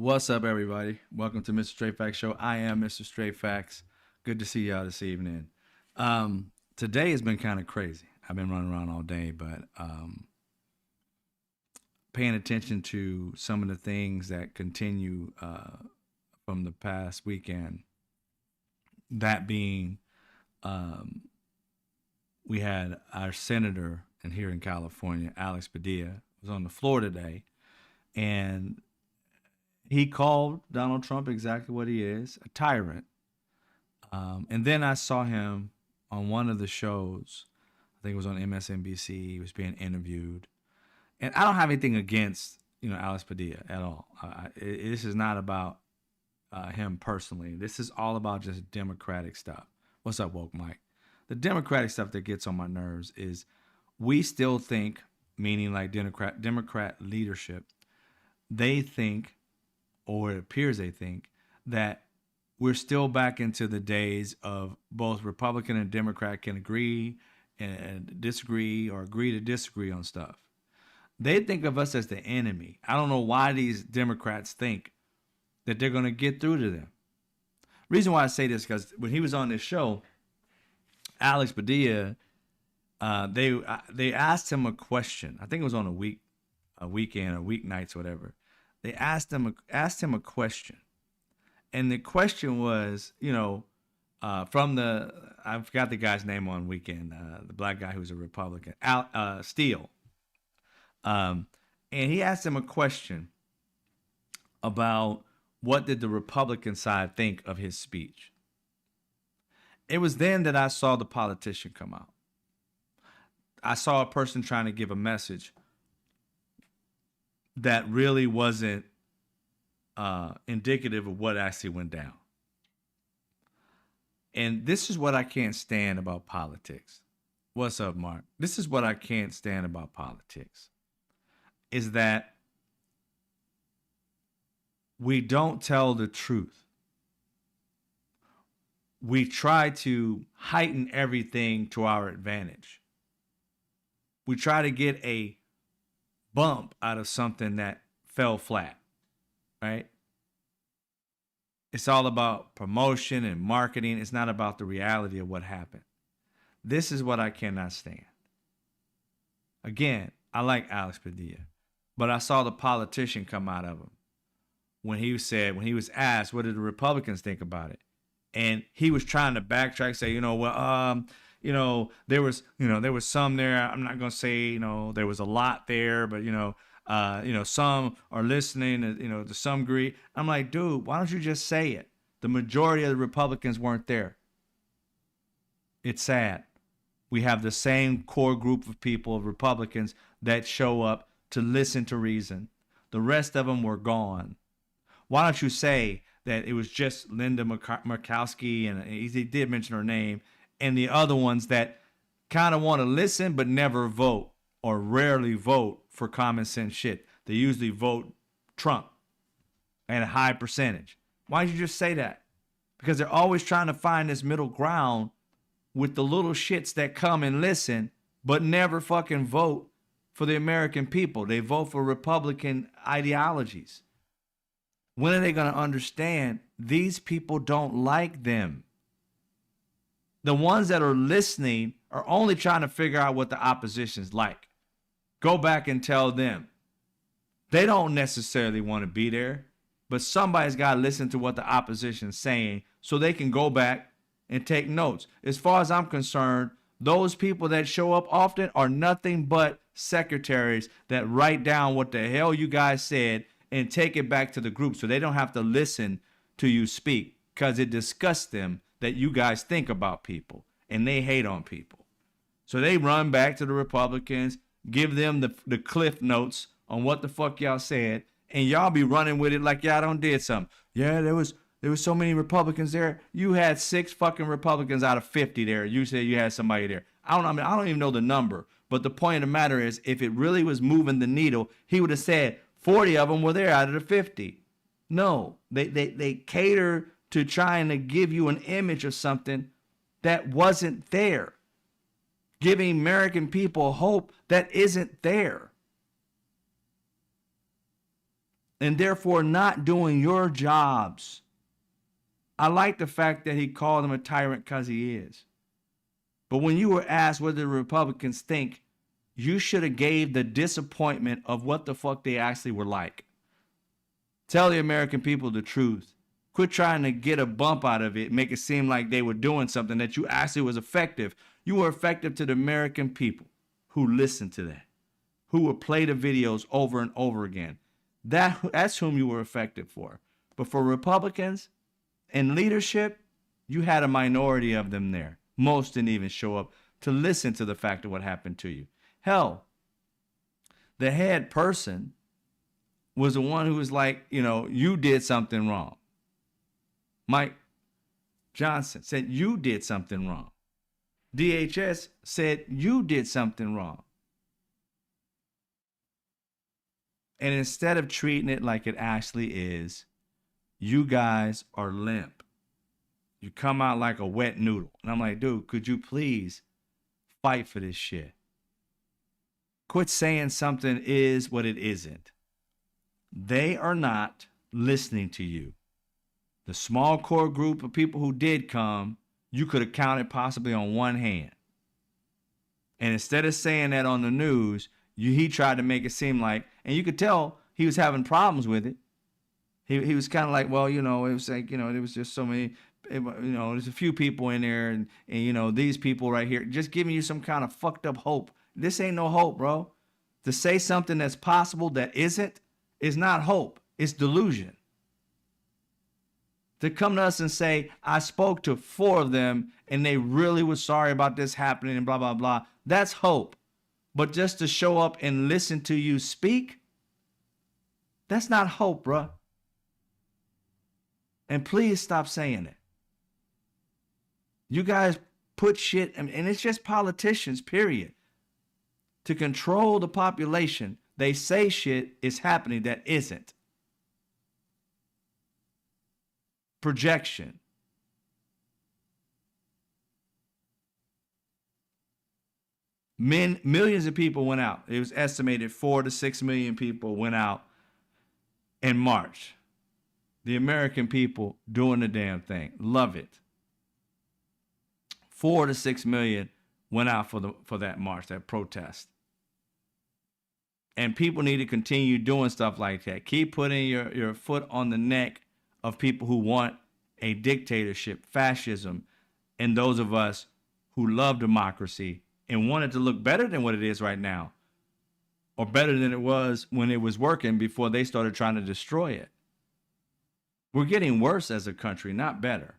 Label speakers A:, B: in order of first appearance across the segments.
A: What's up, everybody? Welcome to Mr. Straight Facts Show. I am Mr. Straight Facts. Good to see y'all this evening. Today has been kind of crazy. I've been running around all day, but paying attention to some of the things that continue from the past weekend. That being, we had our senator here in California, Alex Padilla, was on the floor today, and he called Donald Trump exactly what he is, a tyrant. And then I saw him on one of the shows, I think it was on MSNBC, he was being interviewed. And I don't have anything against, Alex Padilla at all. This is not about him personally. This is all about just Democratic stuff. What's up, Woke Mike? The Democratic stuff that gets on my nerves is we still think, meaning like Democrat leadership, they think, or it appears they think, that we're still back into the days of both Republican and Democrat can agree and disagree or agree to disagree on stuff. They think of us as the enemy. I don't know why these Democrats think that they're going to get through to them. Reason why I say this, because when he was on this show, Alex Padilla, they asked him a question. I think it was on a weekend or weeknights or whatever. They asked him a question. And the question was, from I forgot the guy's name on weekend, the black guy who's a Republican, Steele. And he asked him a question about what did the Republican side think of his speech. It was then that I saw the politician come out. I saw a person trying to give a message that really wasn't indicative of what actually went down. And this is what I can't stand about politics. What's up, Mark? This is what I can't stand about politics, is that we don't tell the truth. We try to heighten everything to our advantage. We try to get a bump out of something that fell flat, right? It's all about promotion and marketing. It's not about the reality of what happened. This is what I cannot stand. Again, I like Alex Padilla, but I saw the politician come out of him when he was asked, what did the Republicans think about it? And he was trying to backtrack, say, there was some there. I'm not going to say, there was a lot there, but, some are listening, to some degree. I'm like, dude, why don't you just say it? The majority of the Republicans weren't there. It's sad. We have the same core group of people, of Republicans, that show up to listen to reason. The rest of them were gone. Why don't you say that it was just Linda Murkowski, and he did mention her name, and the other ones that kind of want to listen but never vote or rarely vote for common sense shit. They usually vote Trump at a high percentage. Why don't you just say that? Because they're always trying to find this middle ground with the little shits that come and listen but never fucking vote for the American people. They vote for Republican ideologies. When are they going to understand these people don't like them? The ones that are listening are only trying to figure out what the opposition's like. Go back and tell them. They don't necessarily want to be there, but somebody's got to listen to what the opposition's saying so they can go back and take notes. As far as I'm concerned, those people that show up often are nothing but secretaries that write down what the hell you guys said and take it back to the group so they don't have to listen to you speak, because it disgusts them that you guys think about people and they hate on people. So they run back to the Republicans, give them the cliff notes on what the fuck y'all said, and y'all be running with it like y'all done did something. Yeah, there was so many Republicans there. You had 6 fucking Republicans out of 50 there. You said you had somebody there. I don't even know the number, but the point of the matter is, if it really was moving the needle, he would have said 40 of them were there out of the 50. No, they cater to trying to give you an image of something that wasn't there. Giving American people hope that isn't there. and therefore not doing your jobs. I like the fact that he called him a tyrant because he is. But when you were asked what the Republicans think, you should have gave the disappointment of what the fuck they actually were like. Tell the American people the truth. Quit trying to get a bump out of it, make it seem like they were doing something that you actually was effective. You were effective to the American people who listened to that, who would play the videos over and over again. That's whom you were effective for. But for Republicans in leadership, you had a minority of them there. Most didn't even show up to listen to the fact of what happened to you. Hell, the head person was the one who was like, you did something wrong. Mike Johnson said, you did something wrong. DHS said, you did something wrong. And instead of treating it like it actually is, you guys are limp. You come out like a wet noodle. And I'm like, dude, could you please fight for this shit? Quit saying something is what it isn't. They are not listening to you. The small core group of people who did come, you could have counted possibly on one hand. And instead of saying that on the news, he tried to make it seem like, and you could tell he was having problems with it. He was kind of like, well, it was like, there was just so many, there's a few people in there and these people right here, just giving you some kind of fucked up hope. This ain't no hope, bro. To say something that's possible that isn't is not hope. It's delusion. To come to us and say, I spoke to 4 of them and they really were sorry about this happening and blah, blah, blah. That's hope. But just to show up and listen to you speak, that's not hope, bro. And please stop saying it. You guys put shit, and it's just politicians, period. To control the population, they say shit is happening that isn't. Projection. Millions of people went out. It was estimated 4 to 6 million people went out in March. The American people doing the damn thing. Love it. 4 to 6 million went out for that march, that protest. And people need to continue doing stuff like that. Keep putting your foot on the neck of people who want a dictatorship, fascism, and those of us who love democracy and want it to look better than what it is right now, or better than it was when it was working before they started trying to destroy it. We're getting worse as a country, not better.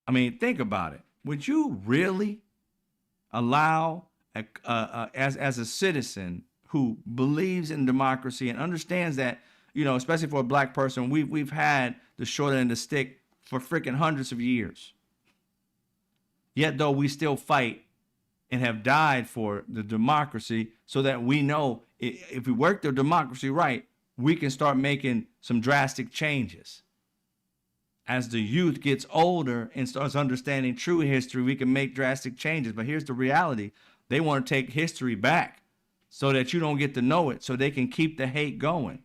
A: I mean, think about it. Would you really allow, as a citizen who believes in democracy and understands that, especially for a black person, we've had the short end of the stick for freaking hundreds of years. Yet though we still fight and have died for the democracy so that we know if we work the democracy right, we can start making some drastic changes. As the youth gets older and starts understanding true history, we can make drastic changes. But here's the reality. They want to take history back so that you don't get to know it, so they can keep the hate going.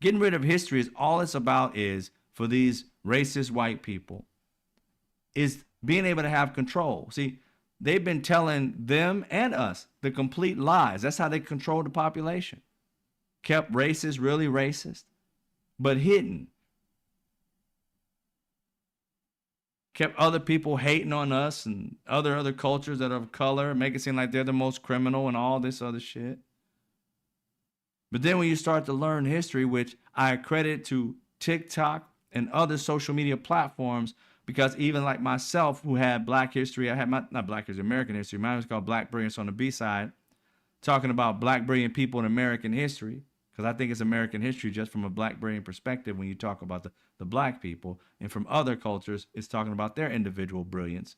A: Getting rid of history is all it's about is, for these racist white people, is being able to have control. See, they've been telling them and us the complete lies. That's how they control the population. Kept racist, really racist, but hidden. Kept other people hating on us and other cultures that are of color, make it seem like they're the most criminal and all this other shit. But then when you start to learn history, which I credit to TikTok and other social media platforms, because even like myself, who had Black history, I had not Black history, American history. Mine was called Black Brilliance on the B-side, talking about Black brilliant people in American history. Because I think it's American history just from a Black brilliant perspective when you talk about the Black people. And from other cultures, it's talking about their individual brilliance.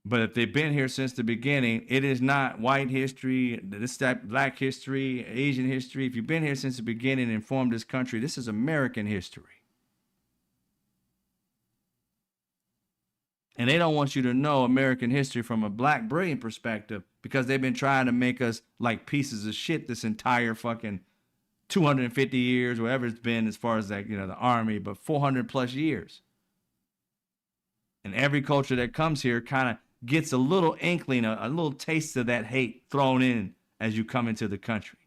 A: But if they've been here since the beginning, it is not white history, this type, Black history, Asian history. If you've been here since the beginning and formed this country, this is American history. And they don't want you to know American history from a black brilliant perspective because they've been trying to make us like pieces of shit this entire fucking 250 years, whatever it's been as far as like, you know, the army, but 400 plus years. And every culture that comes here kind of gets a little inkling, a little taste of that hate thrown in as you come into the country.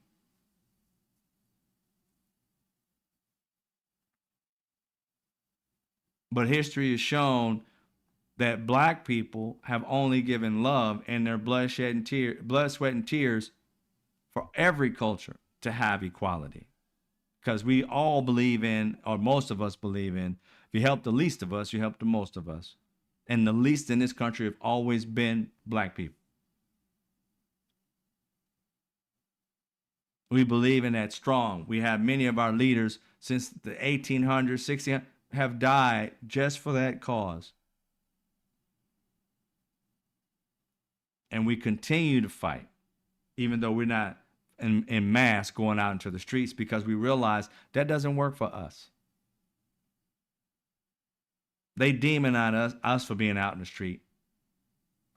A: But history has shown that black people have only given love and their blood, sweat, and tears for every culture to have equality. Because we all believe in, or most of us believe in, if you help the least of us, you help the most of us. And the least in this country have always been black people. We believe in that strong. We have many of our leaders since the 1800s, 1600s have died just for that cause. And we continue to fight, even though we're not in mass going out into the streets, because we realize that doesn't work for us. They demonize us for being out in the street.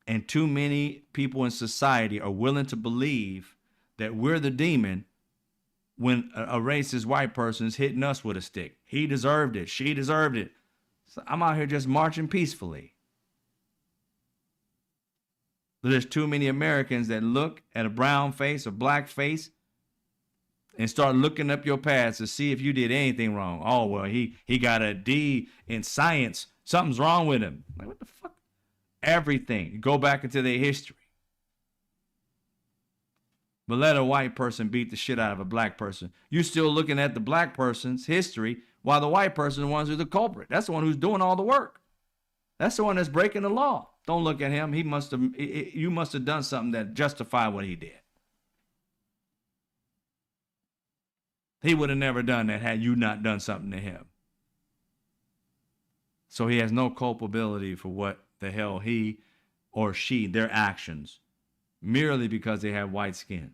A: And too many people in society are willing to believe that we're the demon when a racist white person is hitting us with a stick. He deserved it. She deserved it. So I'm out here just marching peacefully. But there's too many Americans that look at a brown face or black face and start looking up your past to see if you did anything wrong. Oh, well, he got a D in science. Something's wrong with him. Like, what the fuck? Everything. Go back into their history. But let a white person beat the shit out of a black person. You're still looking at the black person's history while the white person is the one who's the culprit. That's the one who's doing all the work. That's the one that's breaking the law. Don't look at him. You must have done something that justified what he did. He would have never done that had you not done something to him. So he has no culpability for what the hell he or she, their actions, merely because they have white skin.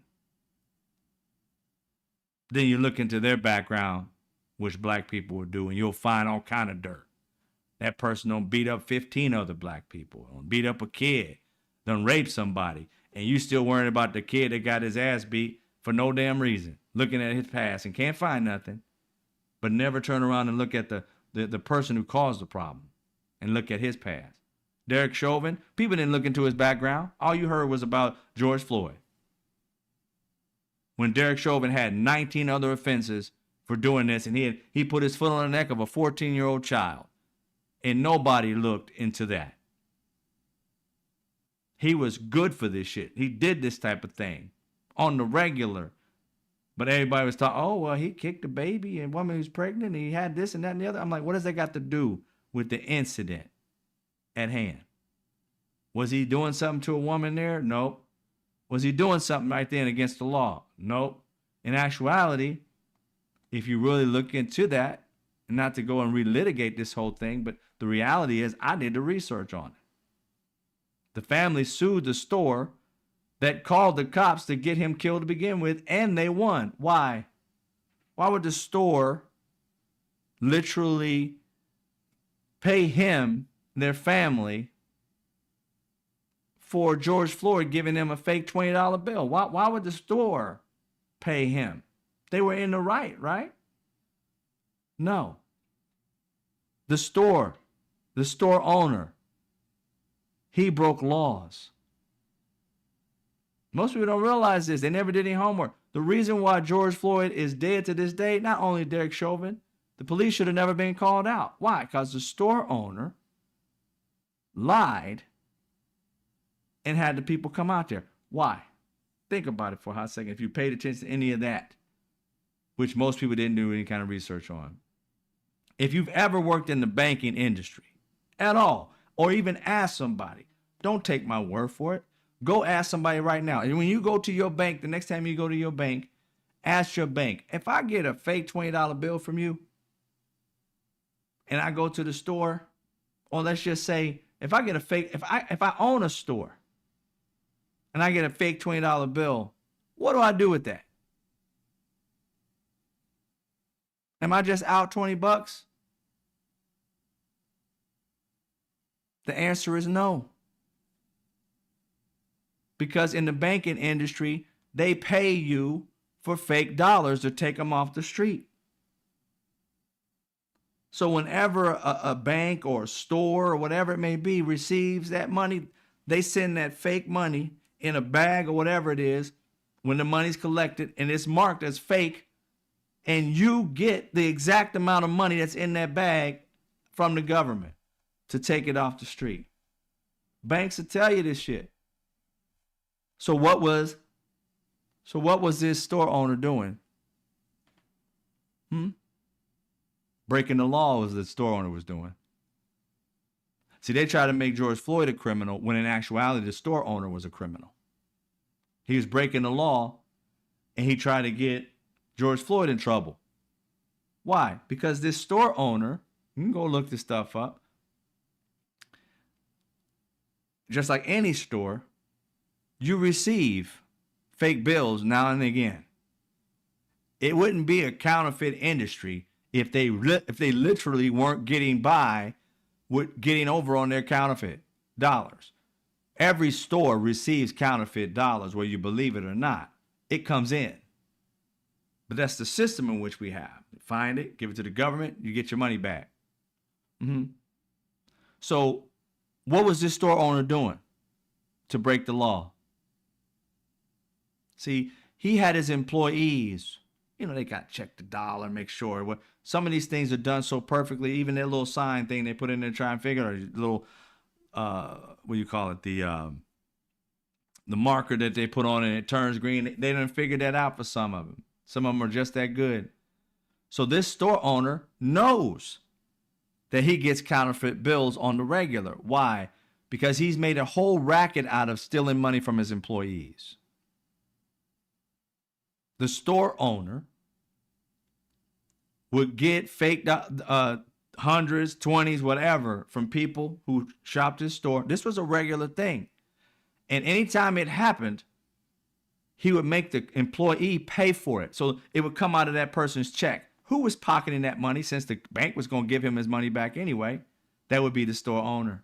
A: Then you look into their background, which black people will do, and you'll find all kind of dirt. That person don't beat up 15 other black people, don't beat up a kid, don't rape somebody, and you still worrying about the kid that got his ass beat for no damn reason, looking at his past and can't find nothing, but never turn around and look at the person who caused the problem and look at his past. Derek Chauvin, people didn't look into his background. All you heard was about George Floyd. When Derek Chauvin had 19 other offenses for doing this, and he put his foot on the neck of a 14-year-old child, and nobody looked into that. He was good for this shit. He did this type of thing on the regular. But everybody was talking, oh, well, he kicked a baby and woman who's pregnant, and he had this and that and the other. I'm like, what does that got to do with the incident at hand? Was he doing something to a woman there? Nope. Was he doing something right then against the law? Nope. In actuality, if you really look into that, and not to go and relitigate this whole thing, but the reality is I did the research on it. The family sued the store that called the cops to get him killed to begin with, and they won. Why? Why would the store literally pay him, their family, for George Floyd giving them a fake $20 bill? Why would the store pay him? They were in the right, right? No. The store owner, he broke laws. Most people don't realize this. They never did any homework. The reason why George Floyd is dead to this day, not only Derek Chauvin, the police should have never been called out. Why? Because the store owner lied and had the people come out there. Why? Think about it for a hot second. If you paid attention to any of that, which most people didn't do any kind of research on. If you've ever worked in the banking industry at all, or even asked somebody, don't take my word for it. Go ask somebody right now. And when you go to your bank, the next time you go to your bank, ask your bank, if I get a fake $20 bill from you and I go to the store, or let's just say if I get a fake, if I own a store and I get a fake $20 bill, what do I do with that? Am I just out $20? The answer is no. Because in the banking industry, they pay you for fake dollars to take them off the street. So whenever a bank or a store or whatever it may be receives that money, they send that fake money in a bag or whatever it is when the money's collected and it's marked as fake, and you get the exact amount of money that's in that bag from the government to take it off the street. Banks will tell you this shit. So what was this store owner doing? Breaking the law was the store owner was doing. See, they tried to make George Floyd a criminal when in actuality the store owner was a criminal. He was breaking the law and he tried to get George Floyd in trouble. Why? Because this store owner, you can go look this stuff up, just like any store, you receive fake bills now and again. It wouldn't be a counterfeit industry if they literally weren't getting by with getting over on their counterfeit dollars. Every store receives counterfeit dollars, whether you believe it or not. It comes in. But that's the system in which we have. Find it, give it to the government, you get your money back. So what was this store owner doing to break the law? See, he had his employees, they got to check the dollar, make sure. Some of these things are done so perfectly, even that little sign thing they put in there to try and figure out, a little, what do you call it? The marker that they put on and it turns green. They didn't figure that out for some of them. Some of them are just that good. So this store owner knows that he gets counterfeit bills on the regular. Why? Because he's made a whole racket out of stealing money from his employees. The store owner would get fake hundreds, 20s, whatever from people who shopped his store. This was a regular thing. And anytime it happened, he would make the employee pay for it. So it would come out of that person's check. Who was pocketing that money since the bank was going to give him his money back anyway? That would be the store owner.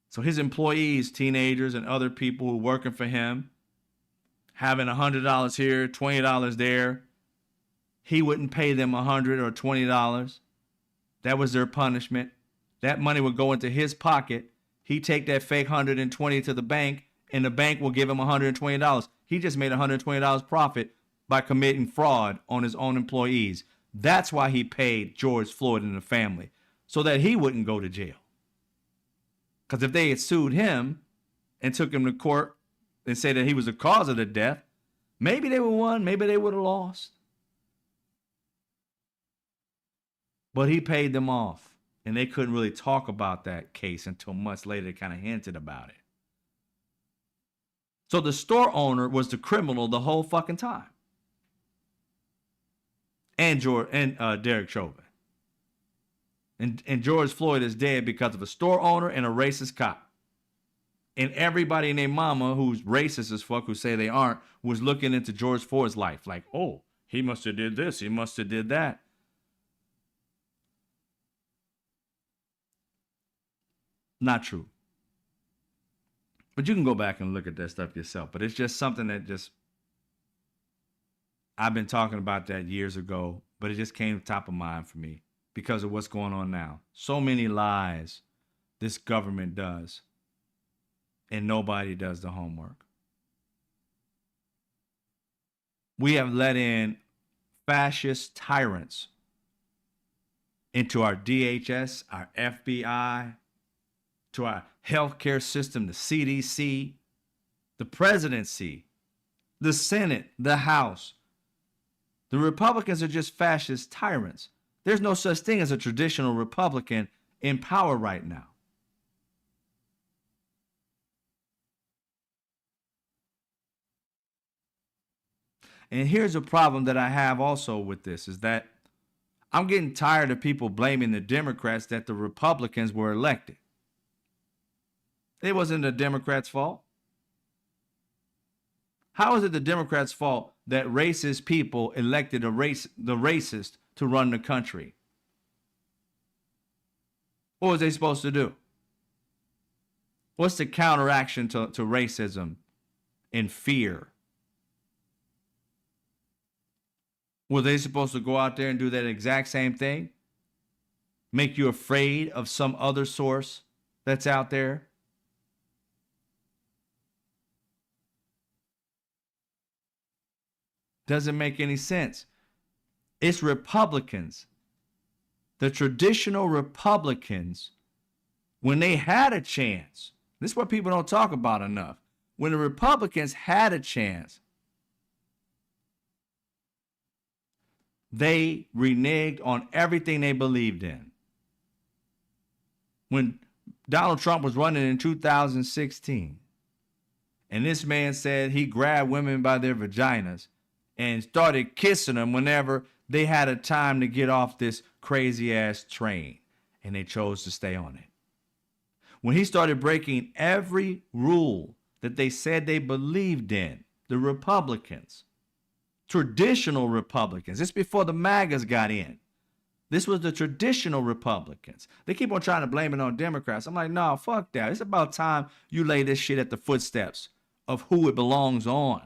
A: So his employees, teenagers and other people who were working for him, having $100 here, $20 there, he wouldn't pay them $100 or $20. That was their punishment. That money would go into his pocket. He'd take that fake $120 to the bank, and the bank will give him $120. He just made $120 profit by committing fraud on his own employees. That's why he paid George Floyd and the family, so that he wouldn't go to jail. Because if they had sued him and took him to court and said that he was the cause of the death, maybe they would have won, maybe they would have lost. But he paid them off, and they couldn't really talk about that case until months later. They kind of hinted about it. So the store owner was the criminal the whole fucking time. And Derek Chauvin. And George Floyd is dead because of a store owner and a racist cop. And everybody and their mama who's racist as fuck, who say they aren't, was looking into George Floyd's life like, oh, he must have did this, he must have did that. Not true. But you can go back and look at that stuff yourself. But it's just something that I've been talking about that years ago, but it just came top of mind for me because of what's going on now. So many lies this government does, and nobody does the homework. We have let in fascist tyrants into our DHS, our FBI, to our healthcare system, the CDC, the presidency, the Senate, the House. The Republicans are just fascist tyrants. There's no such thing as a traditional Republican in power right now. And here's a problem that I have also with this is that I'm getting tired of people blaming the Democrats that the Republicans were elected. It wasn't the Democrats' fault. How is it the Democrats' fault that racist people elected the racist to run the country? What was they supposed to do? What's the counteraction to racism and fear? Were they supposed to go out there and do that exact same thing? Make you afraid of some other source that's out there? Doesn't make any sense. It's Republicans, the traditional Republicans, when they had a chance. This is what people don't talk about enough. When the Republicans had a chance, they reneged on everything they believed in. When Donald Trump was running in 2016, and this man said he grabbed women by their vaginas and started kissing them whenever they had a time to get off this crazy ass train, and they chose to stay on it. When he started breaking every rule that they said they believed in, the Republicans, traditional Republicans, this before the MAGAs got in. This was the traditional Republicans. They keep on trying to blame it on Democrats. I'm like, nah, fuck that. It's about time you lay this shit at the footsteps of who it belongs on.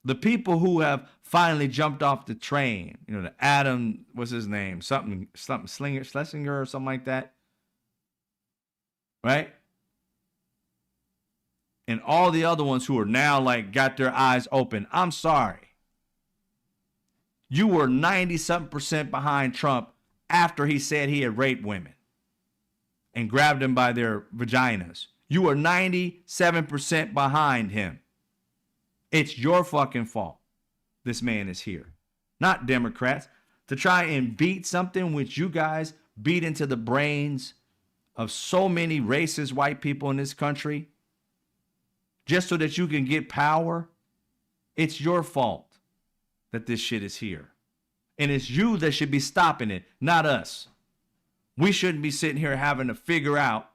A: The people who have finally jumped off the train, you know, the Adam, what's his name? Something Schlesinger or something like that. Right? And all the other ones who are now like got their eyes open. I'm sorry. You were 90-something% behind Trump after he said he had raped women and grabbed them by their vaginas. You were 97% behind him. It's your fucking fault this man is here, not Democrats, to try and beat something which you guys beat into the brains of so many racist white people in this country just so that you can get power. It's your fault that this shit is here. And it's you that should be stopping it, not us. We shouldn't be sitting here having to figure out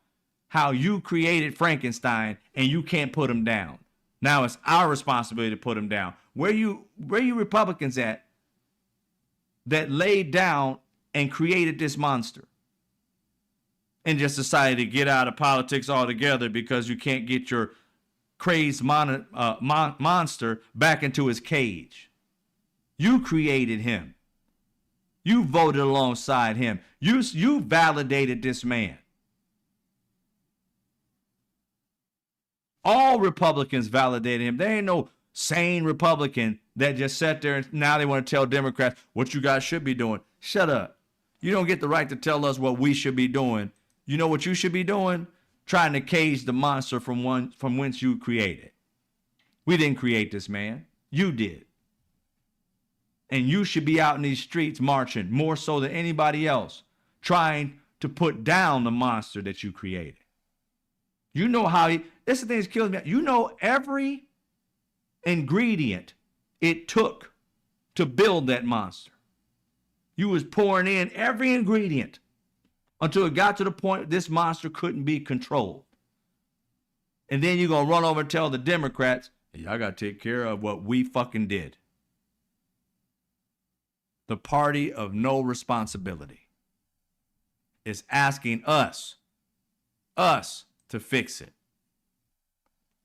A: how you created Frankenstein and you can't put him down. Now it's our responsibility to put him down. Where you Republicans at that laid down and created this monster and just decided to get out of politics altogether because you can't get your crazed monster back into his cage? You created him. You voted alongside him. You validated this man. All Republicans validated him. There ain't no sane Republican that just sat there and now they want to tell Democrats what you guys should be doing. Shut up. You don't get the right to tell us what we should be doing. You know what you should be doing? Trying to cage the monster from whence you created. We didn't create this man. You did. And you should be out in these streets marching more so than anybody else, trying to put down the monster that you created. You know how that's the thing that kills me. You know every ingredient it took to build that monster. You was pouring in every ingredient until it got to the point this monster couldn't be controlled. And then you're going to run over and tell the Democrats, hey, y'all got to take care of what we fucking did. The party of no responsibility is asking us to fix it.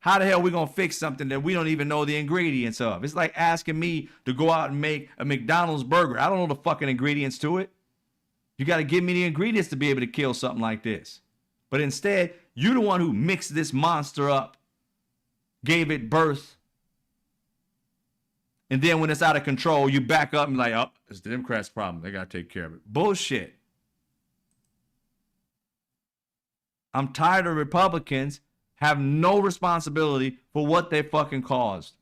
A: How the hell are we going to fix something that we don't even know the ingredients of? It's like asking me to go out and make a McDonald's burger. I don't know the fucking ingredients to it. You got to give me the ingredients to be able to kill something like this. But instead, you're the one who mixed this monster up, gave it birth, and then when it's out of control, you back up and like, oh, it's the Democrats' problem. They got to take care of it. Bullshit. I'm tired of Republicans have no responsibility for what they fucking caused.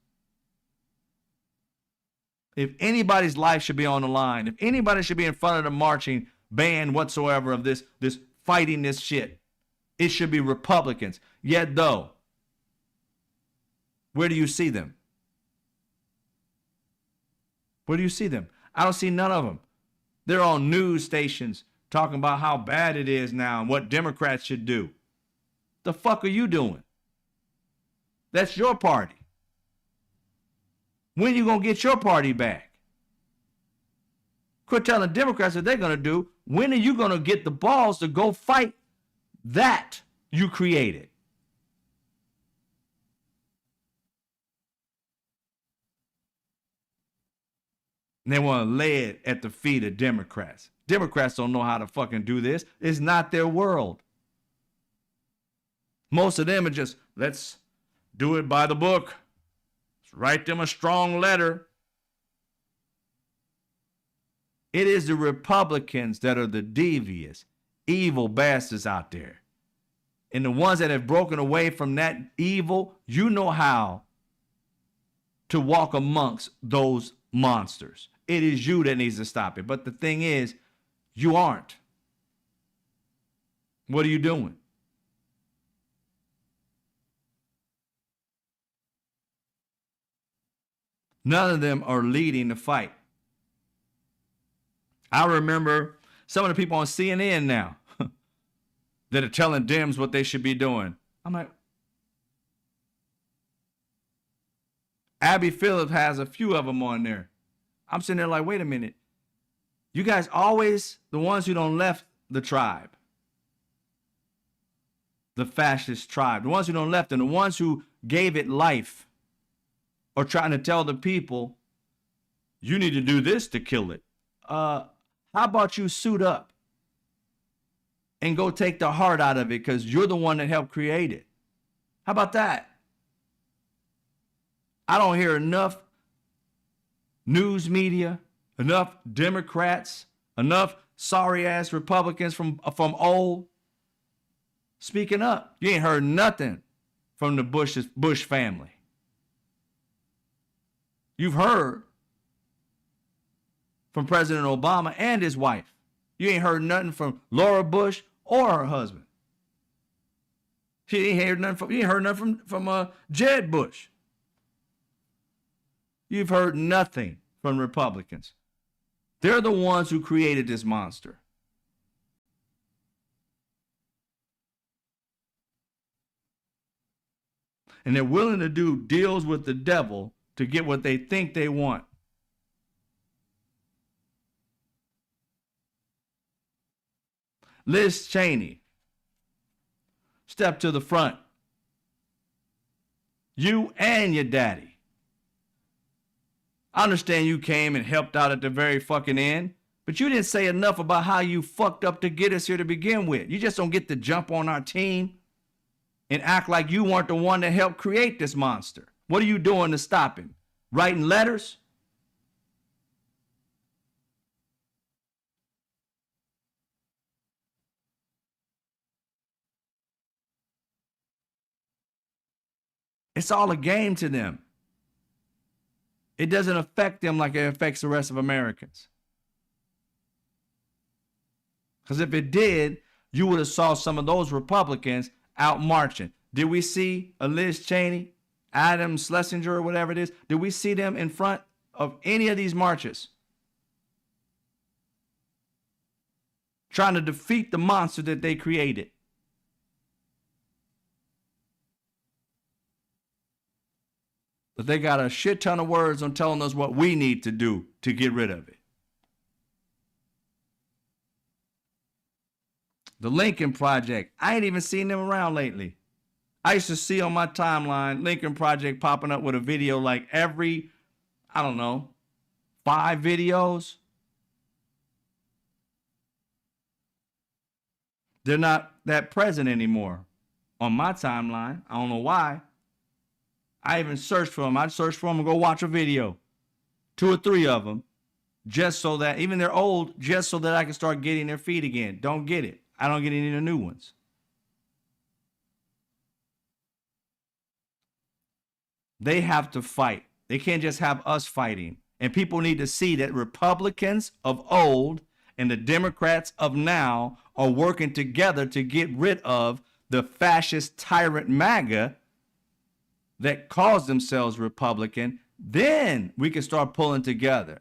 A: If anybody's life should be on the line, if anybody should be in front of the marching band whatsoever of this fighting this shit, it should be Republicans. Yet though, where do you see them? Where do you see them? I don't see none of them. They're on news stations talking about how bad it is now and what Democrats should do. The fuck are you doing? That's your party. When you going to get your party back? Quit telling Democrats what they're going to do. When are you going to get the balls to go fight That you created. And they want to lay it at the feet of Democrats. Democrats don't know how to fucking do this. It's not their world. Most of them are just, let's do it by the book. Let's write them a strong letter. It is the Republicans that are the devious, evil bastards out there. And the ones that have broken away from that evil, you know how to walk amongst those monsters. It is you that needs to stop it. But the thing is, you aren't. What are you doing? None of them are leading the fight. I remember some of the people on CNN now that are telling Dems what they should be doing. I'm like, Abby Phillips has a few of them on there. I'm sitting there like, wait a minute. You guys always the ones who don't left the tribe, the fascist tribe, the ones who don't left and the ones who gave it life are trying to tell the people, you need to do this to kill it. How about you suit up and go take the heart out of it because you're the one that helped create it? How about that? I don't hear enough news media, enough Democrats, enough sorry-ass Republicans from old speaking up. You ain't heard nothing from the Bush family. You've heard from President Obama and his wife. You ain't heard nothing from Laura Bush or her husband. You ain't heard nothing from Jeb Bush. You've heard nothing from Republicans. They're the ones who created this monster. And they're willing to do deals with the devil to get what they think they want. Liz Cheney, step to the front. You and your daddy. I understand you came and helped out at the very fucking end, but you didn't say enough about how you fucked up to get us here to begin with. You just don't get to jump on our team and act like you weren't the one that helped create this monster. What are you doing to stop him? Writing letters? It's all a game to them. It doesn't affect them like it affects the rest of Americans. Because if it did, you would have saw some of those Republicans out marching. Did we see a Liz Cheney, Adam Schlesinger, or whatever it is? Did we see them in front of any of these marches? Trying to defeat the monster that they created. But they got a shit ton of words on telling us what we need to do to get rid of it. The Lincoln Project. I ain't even seen them around lately. I used to see on my timeline Lincoln Project popping up with a video like every, I don't know, 5 videos. They're not that present anymore on my timeline. I don't know why. I even searched for them. I'd search for them and go watch a video. 2 or 3 of them. Just so that, even they're old, just so that I can start getting their feed again. Don't get it. I don't get any of the new ones. They have to fight. They can't just have us fighting. And people need to see that Republicans of old and the Democrats of now are working together to get rid of the fascist tyrant MAGA that calls themselves Republican. Then we can start pulling together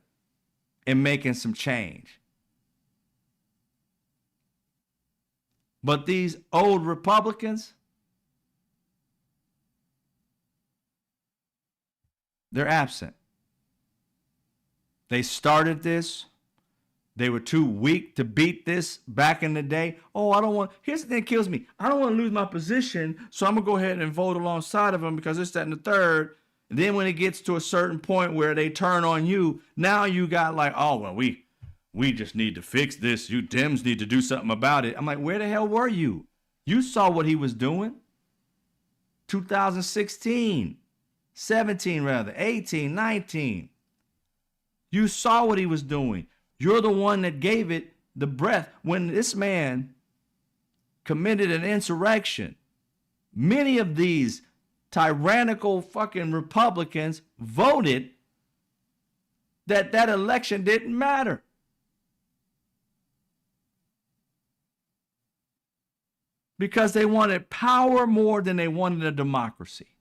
A: and making some change. But these old Republicans, they're absent. They started this. They were too weak to beat this back in the day. Oh, I don't want, here's the thing that kills me. I don't want to lose my position, so I'm going to go ahead and vote alongside of them because it's that and the third. And then when it gets to a certain point where they turn on you, now you got like, oh, well, we just need to fix this. You Dems need to do something about it. I'm like, where the hell were you? You saw what he was doing. 2016, 17 rather, 18, 19. You saw what he was doing. You're the one that gave it the breath. When this man committed an insurrection, many of these tyrannical fucking Republicans voted that that election didn't matter. Because they wanted power more than they wanted a democracy.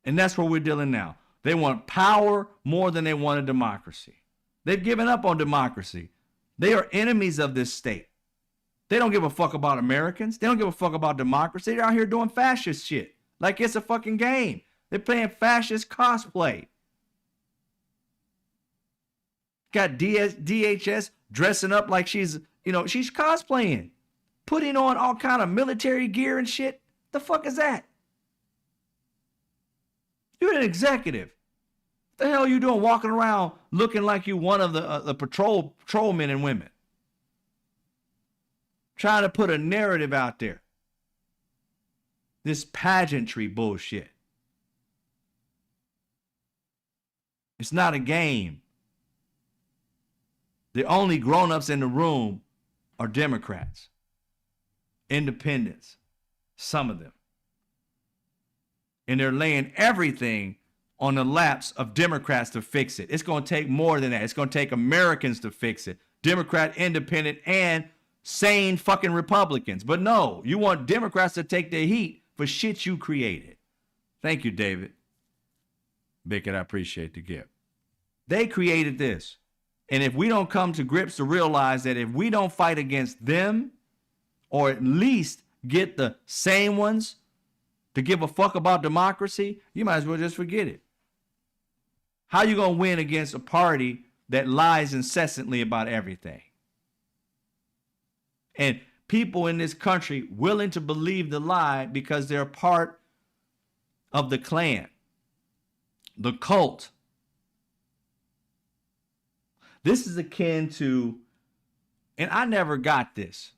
A: And that's where we're dealing now. They want power more than they want a democracy. They've given up on democracy. They are enemies of this state. They don't give a fuck about Americans. They don't give a fuck about democracy. They're out here doing fascist shit like it's a fucking game. They're playing fascist cosplay. Got DHS dressing up like she's cosplaying, putting on all kind of military gear and shit. The fuck is that? You're an executive. What the hell are you doing walking around looking like you one of the patrolmen and women? Trying to put a narrative out there. This pageantry bullshit. It's not a game. The only grown-ups in the room are Democrats, independents, some of them. And they're laying everything on the laps of Democrats to fix it. It's going to take more than that. It's going to take Americans to fix it. Democrat, independent, and sane fucking Republicans. But no, you want Democrats to take the heat for shit you created. Thank you, David. Bickett, I appreciate the gift. They created this. And if we don't come to grips to realize that if we don't fight against them, or at least get the same ones to give a fuck about democracy, you might as well just forget it. How you going to win against a party that lies incessantly about everything? And people in this country willing to believe the lie because they're part of the Klan, the cult. This is akin to, and I never got this.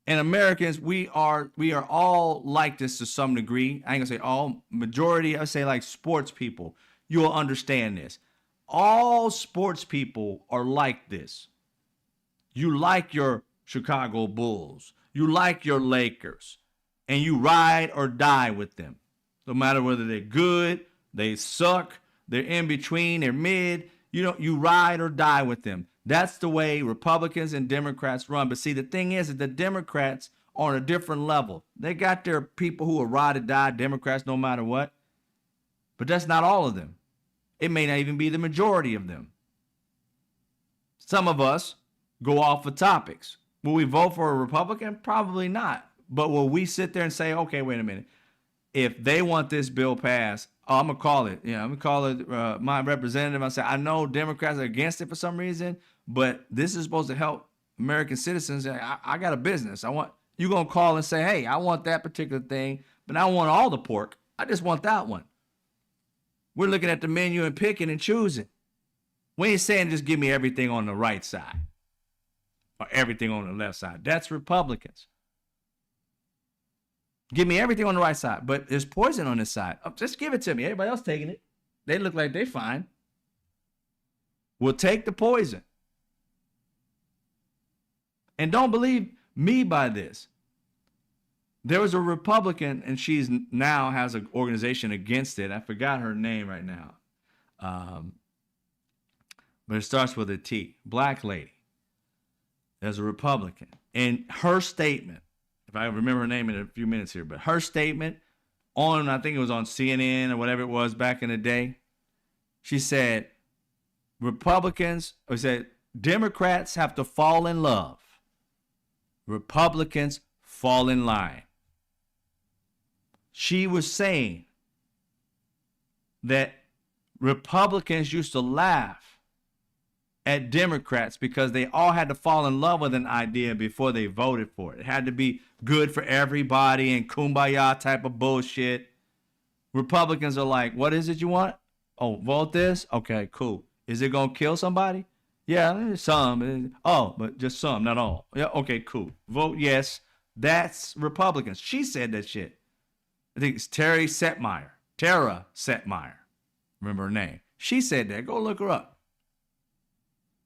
A: And Americans, we are all like this to some degree. I ain't gonna say all, majority, I say like sports people. You will understand this. All sports people are like this. You like your Chicago Bulls. You like your Lakers. And you ride or die with them. No matter whether they're good, they suck, they're in between, they're mid. You ride or die with them. That's the way Republicans and Democrats run. But see, the thing is that the Democrats are on a different level. They got their people who are ride or die Democrats no matter what. But that's not all of them. It may not even be the majority of them. Some of us go off of topics. Will we vote for a Republican? Probably not. But will we sit there and say, okay, wait a minute. If they want this bill passed, I'm going to call it. I'm going to call it my representative. I say, I know Democrats are against it for some reason, but this is supposed to help American citizens. I got a business. You're going to call and say, hey, I want that particular thing, but I don't want all the pork. I just want that one. We're looking at the menu and picking and choosing. We ain't saying just give me everything on the right side or everything on the left side. That's Republicans. Give me everything on the right side, but there's poison on this side. Just give it to me. Everybody else taking it. They look like they're fine. We'll take the poison. And don't believe me by this. There was a Republican, and she's now has an organization against it. I forgot her name right now. But it starts with a T. Black lady. There's a Republican. And her statement, if I remember her name in a few minutes here, but her statement on, I think it was on CNN or whatever it was back in the day, she said, Democrats have to fall in love. Republicans fall in line. She was saying that Republicans used to laugh at Democrats because they all had to fall in love with an idea before they voted for it. It had to be good for everybody and kumbaya type of bullshit. Republicans are like, what is it you want? Oh, vote this? Okay, cool. Is it going to kill somebody? Yeah, some. Oh, but just some, not all. Yeah, okay, cool. Vote yes. That's Republicans. She said that shit. I think it's Tara Setmeyer. Remember her name. She said that. Go look her up.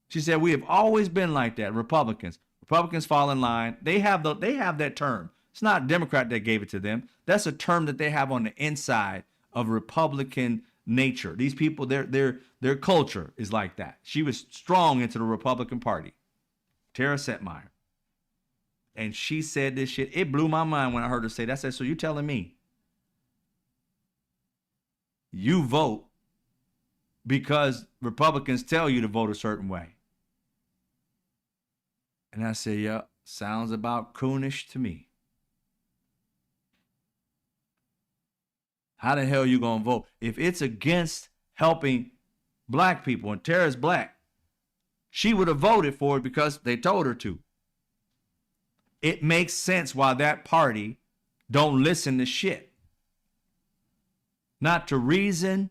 A: She said, we have always been like that, Republicans. Republicans fall in line. They have that term. It's not a Democrat that gave it to them. That's a term that they have on the inside of Republican nature. These people, their culture is like that. She was strong into the Republican Party. Tara Setmeyer. And she said this shit. It blew my mind when I heard her say that. I said, so you telling me you vote because Republicans tell you to vote a certain way? And I said, yeah, sounds about coonish to me. How the hell you gonna vote? If it's against helping black people, and Tara's black, she would have voted for it because they told her to. It makes sense why that party don't listen to shit. Not to reason,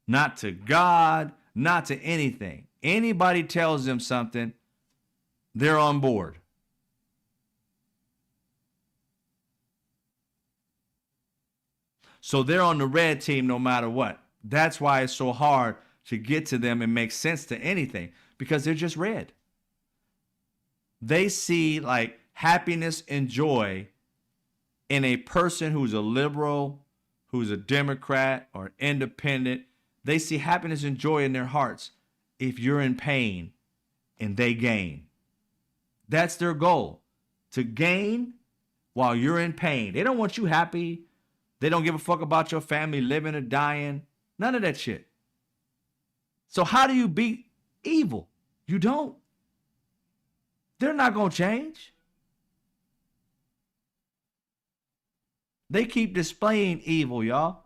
A: not to God, not to anything. Anybody tells them something, they're on board. So they're on the red team no matter what. That's why it's so hard to get to them and make sense to anything, because they're just red. They see like happiness and joy in a person who's a liberal, who's a Democrat or independent. They see happiness and joy in their hearts if you're in pain and they gain. That's their goal, to gain while you're in pain. They don't want you happy. They don't give a fuck about your family living or dying. None of that shit. So how do you beat evil? You don't. They're not going to change. They keep displaying evil, y'all.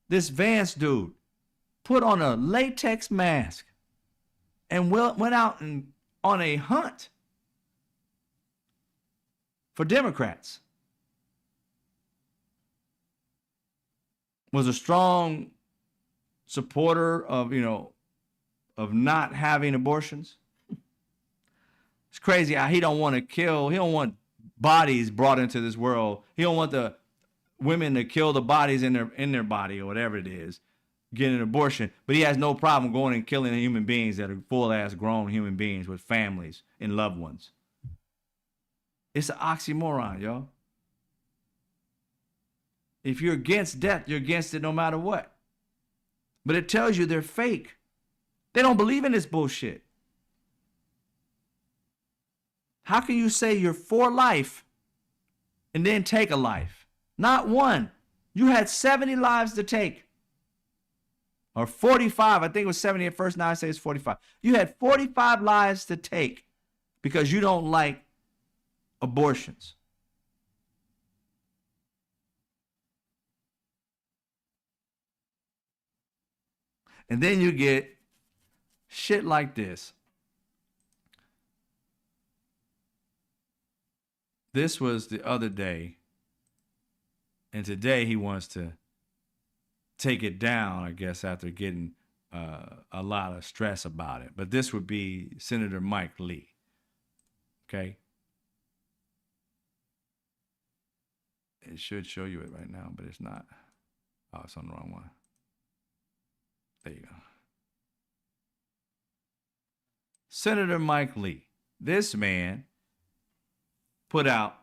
A: This Vance dude put on a latex mask and went out on a hunt for Democrats. Was a strong supporter of, of not having abortions. It's crazy how he don't want to kill. He don't want bodies brought into this world. He don't want the women to kill the bodies in their body or whatever it is, getting an abortion. But he has no problem going and killing human beings that are full-ass grown human beings with families and loved ones. It's an oxymoron, y'all. If you're against death, you're against it no matter what. But it tells you they're fake. They don't believe in this bullshit. How can you say you're for life and then take a life? Not one. You had 70 lives to take. Or 45. I think it was 70 at first. Now I say it's 45. You had 45 lives to take because you don't like abortions. And then you get shit like this. This was the other day. And today he wants to take it down, I guess, after getting a lot of stress about it. But this would be Senator Mike Lee. Okay? It should show you it right now, but it's not. Oh, it's on the wrong one. There you go. Senator Mike Lee. This man put out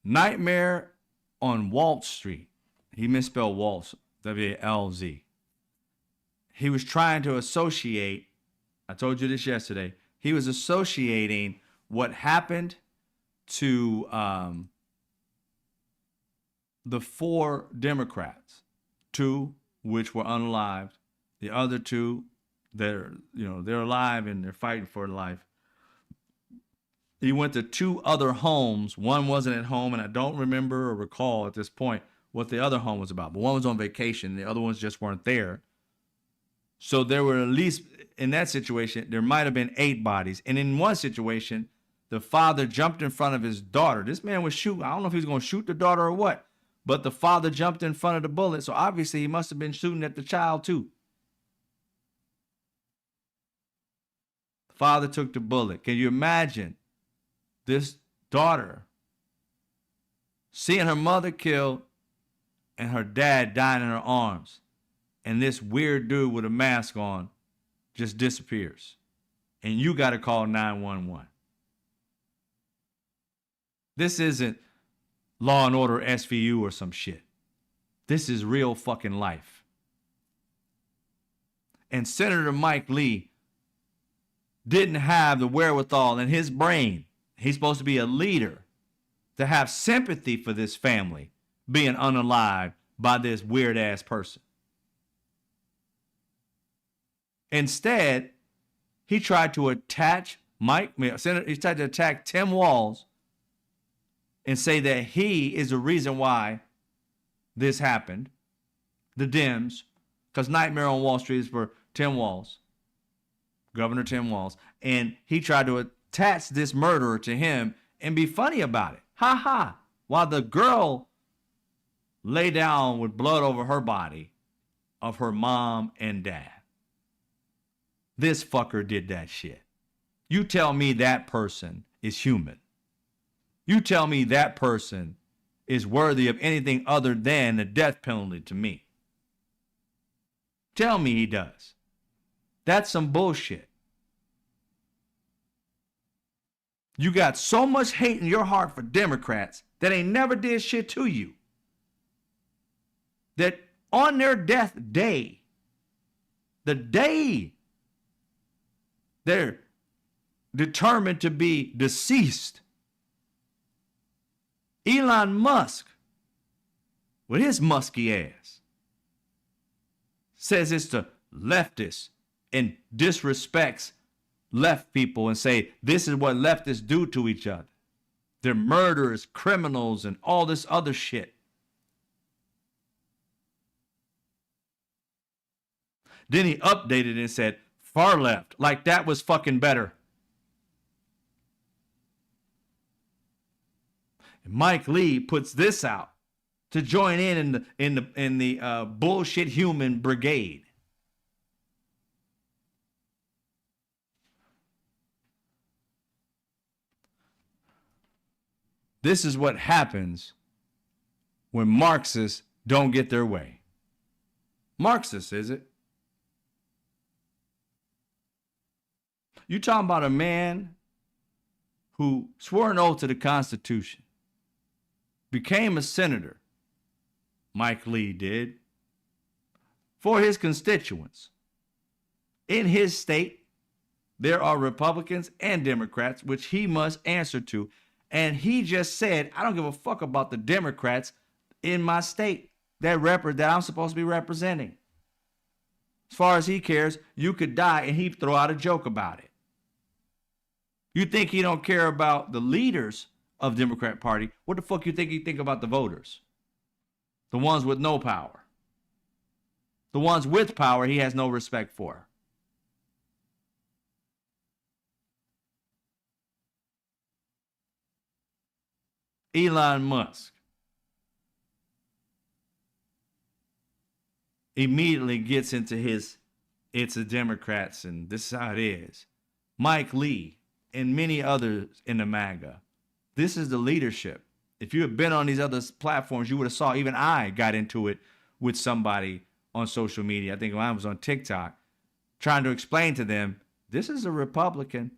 A: Nightmare on Wall Street. He misspelled Waltz, W-A-L-Z. He was trying to associate, I told you this yesterday, he was associating what happened to the 4 Democrats, 2 which were unalived, the other 2 they're alive and they're fighting for life. He went to 2 other homes. One wasn't at home, and I don't remember or recall at this point what the other home was about. But one was on vacation, the other ones just weren't there. So there were at least, in that situation, there might have been 8 bodies. And in one situation, the father jumped in front of his daughter. This man was shooting. I don't know if he was going to shoot the daughter or what, but the father jumped in front of the bullet. So obviously he must have been shooting at the child too. The father took the bullet. Can you imagine this daughter seeing her mother killed and her dad dying in her arms, and this weird dude with a mask on just disappears, and you got to call 911? This isn't Law and Order SVU or some shit. This is real fucking life. And Senator Mike Lee didn't have the wherewithal in his brain. He's supposed to be a leader, to have sympathy for this family being unalived by this weird ass person. Instead, he tried to attack Tim Walz and say that he is the reason why this happened. The Dems, because Nightmare on Wall Street is for Tim Walz, Governor Tim Walz, and he tried to attach this murderer to him and be funny about it. Ha ha. While the girl lay down with blood over her body of her mom and dad. This fucker did that shit. You tell me that person is human. You tell me that person is worthy of anything other than the death penalty to me. Tell me he does. That's some bullshit. You got so much hate in your heart for Democrats that ain't never did shit to you, that on their death day, the day they're determined to be deceased, Elon Musk, with his musky ass, says it's the leftists and disrespects left people and say this is what leftists do to each other. They're murderers, criminals, and all this other shit. Then he updated and said far left, like that was fucking better. And Mike Lee puts this out to join in the bullshit human brigade. This is what happens when Marxists don't get their way. Marxist, is it? You talking about a man who swore an oath to the Constitution, became a senator, Mike Lee did, for his constituents. In his state, there are Republicans and Democrats, which he must answer to. And he just said, I don't give a fuck about the Democrats in my state that I'm supposed to be representing. As far as he cares, you could die, and he'd throw out a joke about it. You think he don't care about the leaders of the Democrat Party? What the fuck you think he think about the voters? The ones with no power. The ones with power he has no respect for. Elon Musk immediately gets into it's the Democrats and this is how it is. Mike Lee and many others in the MAGA. This is the leadership. If you had been on these other platforms, you would have saw, even I got into it with somebody on social media. I think when I was on TikTok, trying to explain to them, this is a Republican.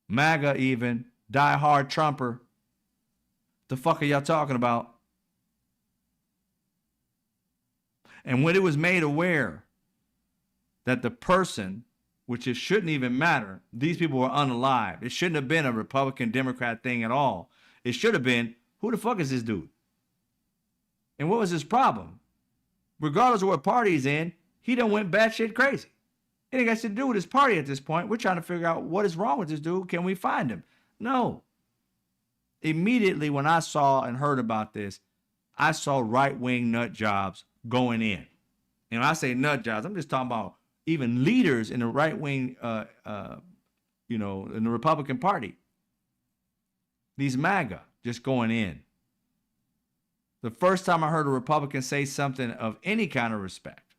A: MAGA even. Die-hard Trumper. The fuck are y'all talking about? And when it was made aware that the person, which it shouldn't even matter, these people were unalive. It shouldn't have been a Republican Democrat thing at all. It should have been, who the fuck is this dude? And what was his problem? Regardless of what party he's in, he done went batshit crazy. It ain't got shit to do with his party at this point. We're trying to figure out what is wrong with this dude. Can we find him? No. Immediately when I saw and heard about this, I saw right-wing nut jobs going in And when I say nut jobs, I'm just talking about even leaders in the right wing, in the Republican Party. These MAGA just going in. The first time I heard a Republican say something of any kind of respect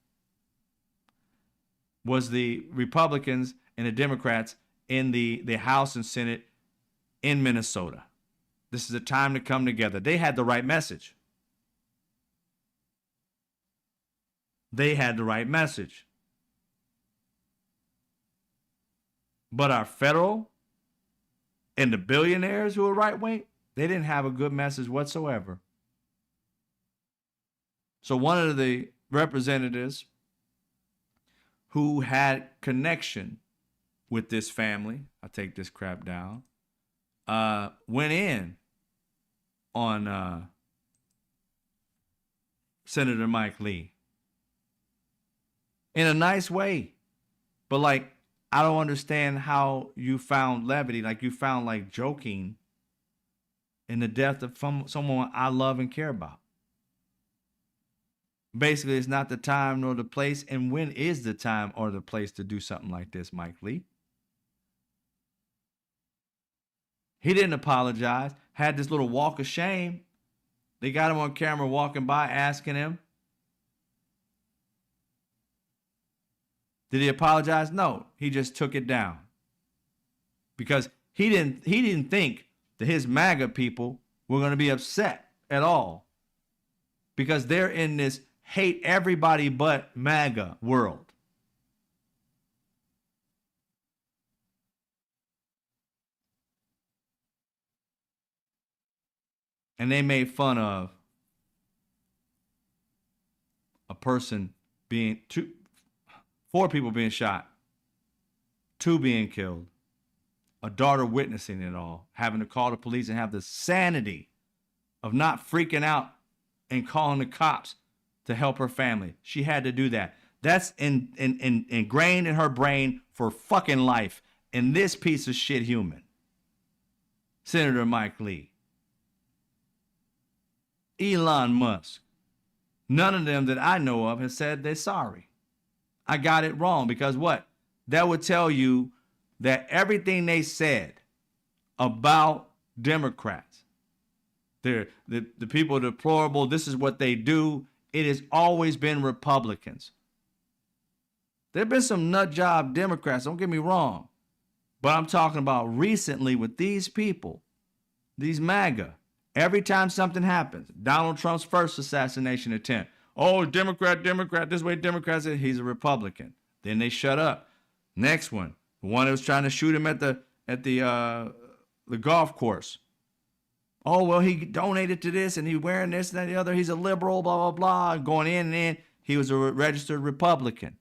A: was the Republicans and the Democrats in the House and Senate in Minnesota. This is a time to come together. They had the right message. They had the right message. But our federal and the billionaires who are right wing, they didn't have a good message whatsoever. So one of the representatives who had connection with this family, I'll take this crap down, went in on Senator Mike Lee in a nice way. But like, I don't understand how you found levity, like you found like joking in the death of someone I love and care about. Basically, it's not the time nor the place. And when is the time or the place to do something like this, Mike Lee? He didn't apologize. Had this little walk of shame. They got him on camera walking by asking him. Did he apologize? No, he just took it down. Because he didn't think that his MAGA people were going to be upset at all. Because they're in this hate everybody but MAGA world. And they made fun of a person being 4 people being shot, 2 being killed, a daughter witnessing it all, having to call the police and have the sanity of not freaking out and calling the cops to help her family. She had to do that. That's ingrained in her brain for fucking life. And this piece of shit human, Senator Mike Lee, Elon Musk, none of them that I know of has said they're sorry. I got it wrong because what? That would tell you that everything they said about Democrats, the people are deplorable, this is what they do, it has always been Republicans. There have been some nut job Democrats, don't get me wrong. But I'm talking about recently with these people, these MAGA. Every time something happens, Donald Trump's first assassination attempt. Oh, Democrat, this way Democrats say he's a Republican. Then they shut up. Next one, the one that was trying to shoot him at the golf course. Oh, well, he donated to this and he's wearing this and that and the other. He's a liberal, blah, blah, blah. Going in and in, he was a registered Republican.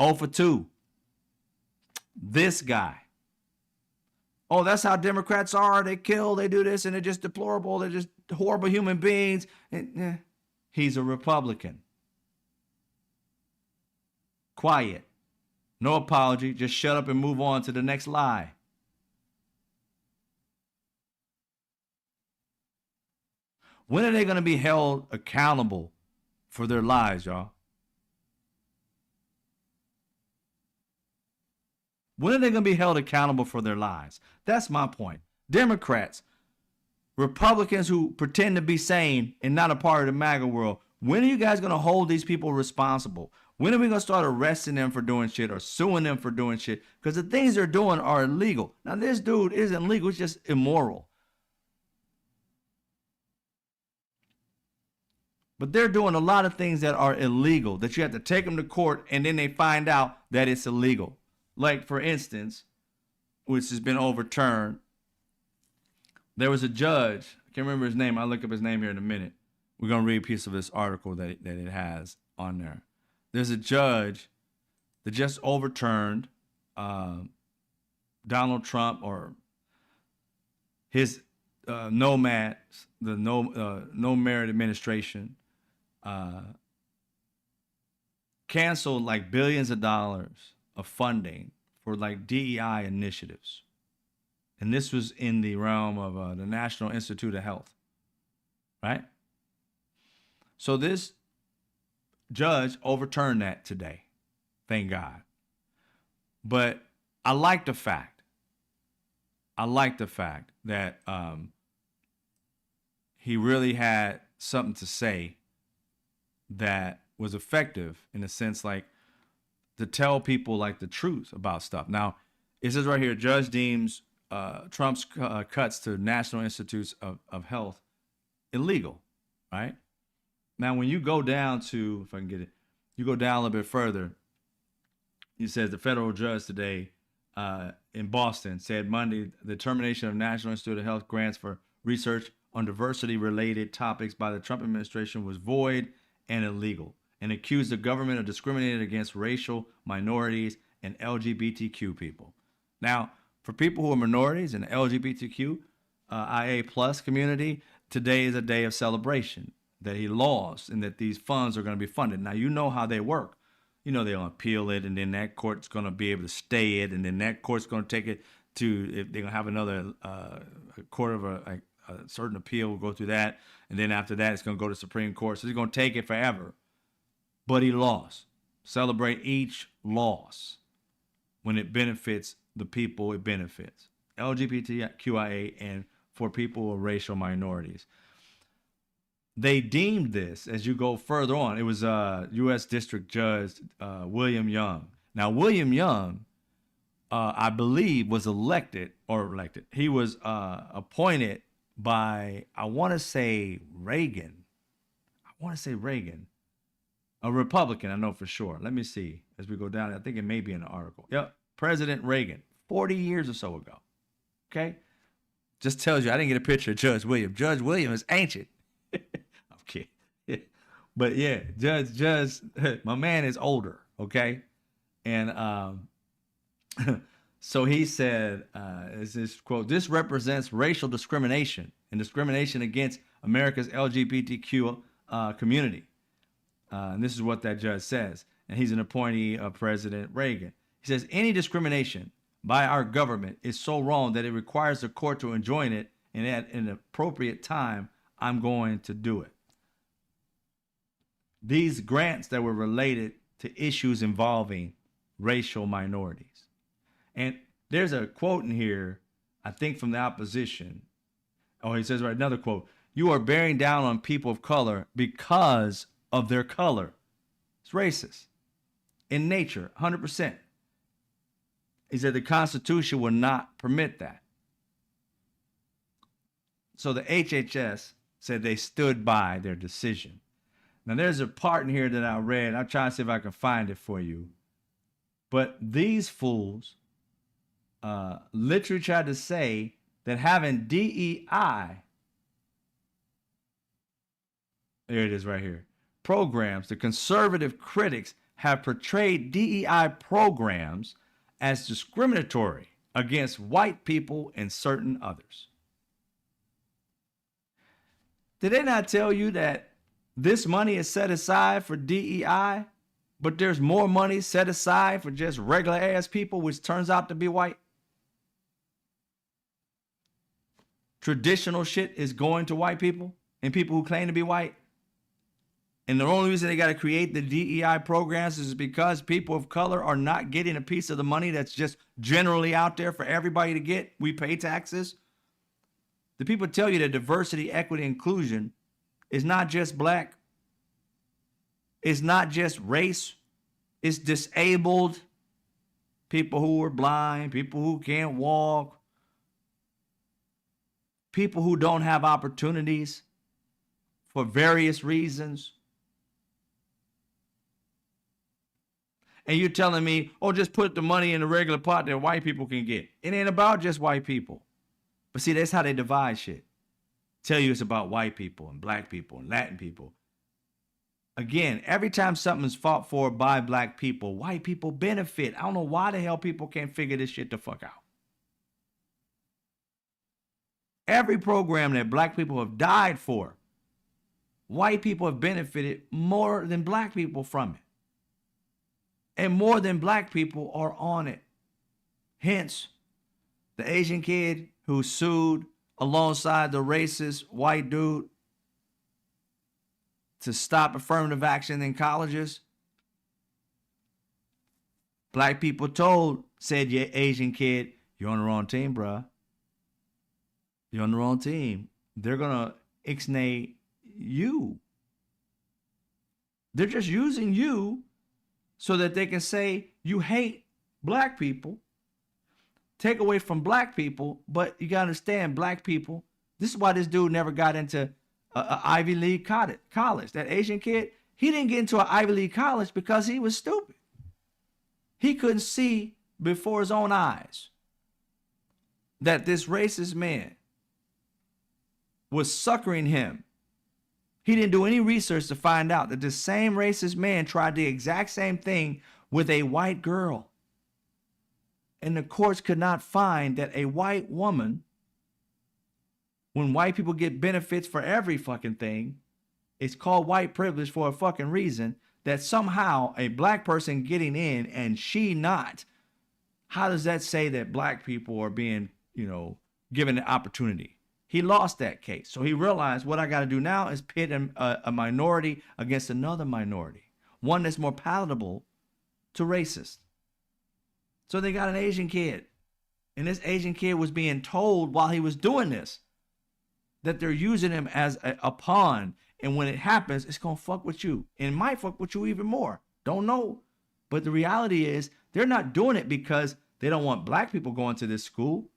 A: 0 for 2. This guy. Oh, that's how Democrats are. They kill, they do this, and they're just deplorable. They're just horrible human beings. And, he's a Republican. Quiet. No apology. Just shut up and move on to the next lie. When are they going to be held accountable for their lies, y'all? When are they going to be held accountable for their lies? That's my point. Democrats, Republicans who pretend to be sane and not a part of the MAGA world, when are you guys going to hold these people responsible? When are we going to start arresting them for doing shit or suing them for doing shit? Because the things they're doing are illegal. Now, this dude isn't legal. It's just immoral. But they're doing a lot of things that are illegal, that you have to take them to court and then they find out that it's illegal. Like, for instance, which has been overturned, there was a judge, I can't remember his name, I'll look up his name here in a minute. We're going to read a piece of this article that it has on there. There's a judge that just overturned Donald Trump or his no merit administration canceled like billions of dollars of funding for like DEI initiatives. And this was in the realm of the National Institute of Health, right? So this judge overturned that today. Thank God. But I like the fact. That he really had something to say that was effective in a sense, like to tell people like the truth about stuff. Now, it says right here, judge deems Trump's cuts to National Institutes of Health illegal, right? Now, when you go down to, if I can get it, you go down a little bit further, it says the federal judge today in Boston said Monday the termination of National Institute of Health grants for research on diversity-related topics by the Trump administration was void and illegal, and accused the government of discriminating against racial minorities and LGBTQ people. Now, for people who are minorities and LGBTQ, IA plus community, today is a day of celebration that he lost and that these funds are going to be funded. Now, you know how they work. You know, they'll appeal it, and then that court's going to be able to stay it, and then that court's going to take it to, if they're going to have another court of a certain appeal, will go through that, and then after that, it's going to go to Supreme Court. So he's going to take it forever. But he lost. Celebrate each loss when it benefits the people it benefits. LGBTQIA and for people of racial minorities. They deemed this, as you go further on, it was U.S. District Judge William Young. Now, William Young, I believe, was elected. He was appointed by, I want to say Reagan. A Republican, I know for sure. Let me see as we go down. I think it may be in the article. Yep, President Reagan, 40 years or so ago. Okay? Just tells you, I didn't get a picture of Judge William. Judge William is ancient. I'm kidding. But yeah, Judge, my man is older, okay? And so he said, is this quote, this represents racial discrimination and discrimination against America's LGBTQ community. And this is what that judge says. And he's an appointee of President Reagan. He says, any discrimination by our government is so wrong that it requires the court to enjoin it, and at an appropriate time, I'm going to do it. These grants that were related to issues involving racial minorities. And there's a quote in here, I think from the opposition. Oh, he says, right, another quote. You are bearing down on people of color because of their color. It's racist. In nature, 100%. He said the Constitution will not permit that. So the HHS said they stood by their decision. Now, there's a part in here that I read. I'll try to see if I can find it for you. But these fools literally tried to say that having DEI, there it is right here, programs, the conservative critics have portrayed DEI programs as discriminatory against white people and certain others. Did they not tell you that this money is set aside for DEI, but there's more money set aside for just regular ass people, which turns out to be white? Traditional shit is going to white people and people who claim to be white. And the only reason they got to create the DEI programs is because people of color are not getting a piece of the money that's just generally out there for everybody to get. We pay taxes. The people tell you that diversity, equity, inclusion is not just black. It's not just race. It's disabled, people who are blind, people who can't walk, people who don't have opportunities for various reasons. And you're telling me, oh, just put the money in the regular pot that white people can get. It ain't about just white people. But see, that's how they divide shit. Tell you it's about white people and black people and Latin people. Again, every time something's fought for by black people, white people benefit. I don't know why the hell people can't figure this shit the fuck out. Every program that black people have died for, white people have benefited more than black people from it. And more than black people are on it. Hence, the Asian kid who sued alongside the racist white dude to stop affirmative action in colleges, black people said, you Asian kid, you're on the wrong team, bruh. You're on the wrong team. They're going to ixnay you. They're just using you so that they can say you hate black people, take away from black people. But you got to understand, black people, this is why this dude never got into an Ivy League college. That Asian kid, he didn't get into an Ivy League college because he was stupid. He couldn't see before his own eyes that this racist man was suckering him. He didn't do any research to find out that the same racist man tried the exact same thing with a white girl. And the courts could not find that a white woman, when white people get benefits for every fucking thing, it's called white privilege for a fucking reason, that somehow a black person getting in and she not. How does that say that black people are being, given the opportunity? He lost that case. So he realized what I got to do now is pit a minority against another minority, one that's more palatable to racists. So they got an Asian kid. And this Asian kid was being told while he was doing this that they're using him as a pawn. And when it happens, it's going to fuck with you. And it might fuck with you even more. Don't know. But the reality is they're not doing it because they don't want black people going to this school.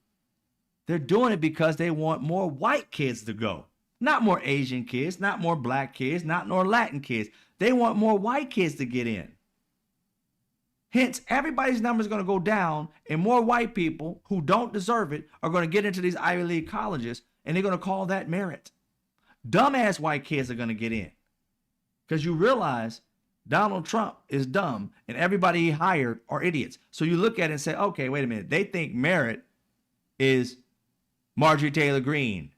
A: They're doing it because they want more white kids to go. Not more Asian kids, not more black kids, not more Latin kids. They want more white kids to get in. Hence, everybody's number is going to go down, and more white people who don't deserve it are going to get into these Ivy League colleges, and they're going to call that merit. Dumbass white kids are going to get in because you realize Donald Trump is dumb, and everybody he hired are idiots. So you look at it and say, okay, wait a minute. They think merit is Marjorie Taylor Greene.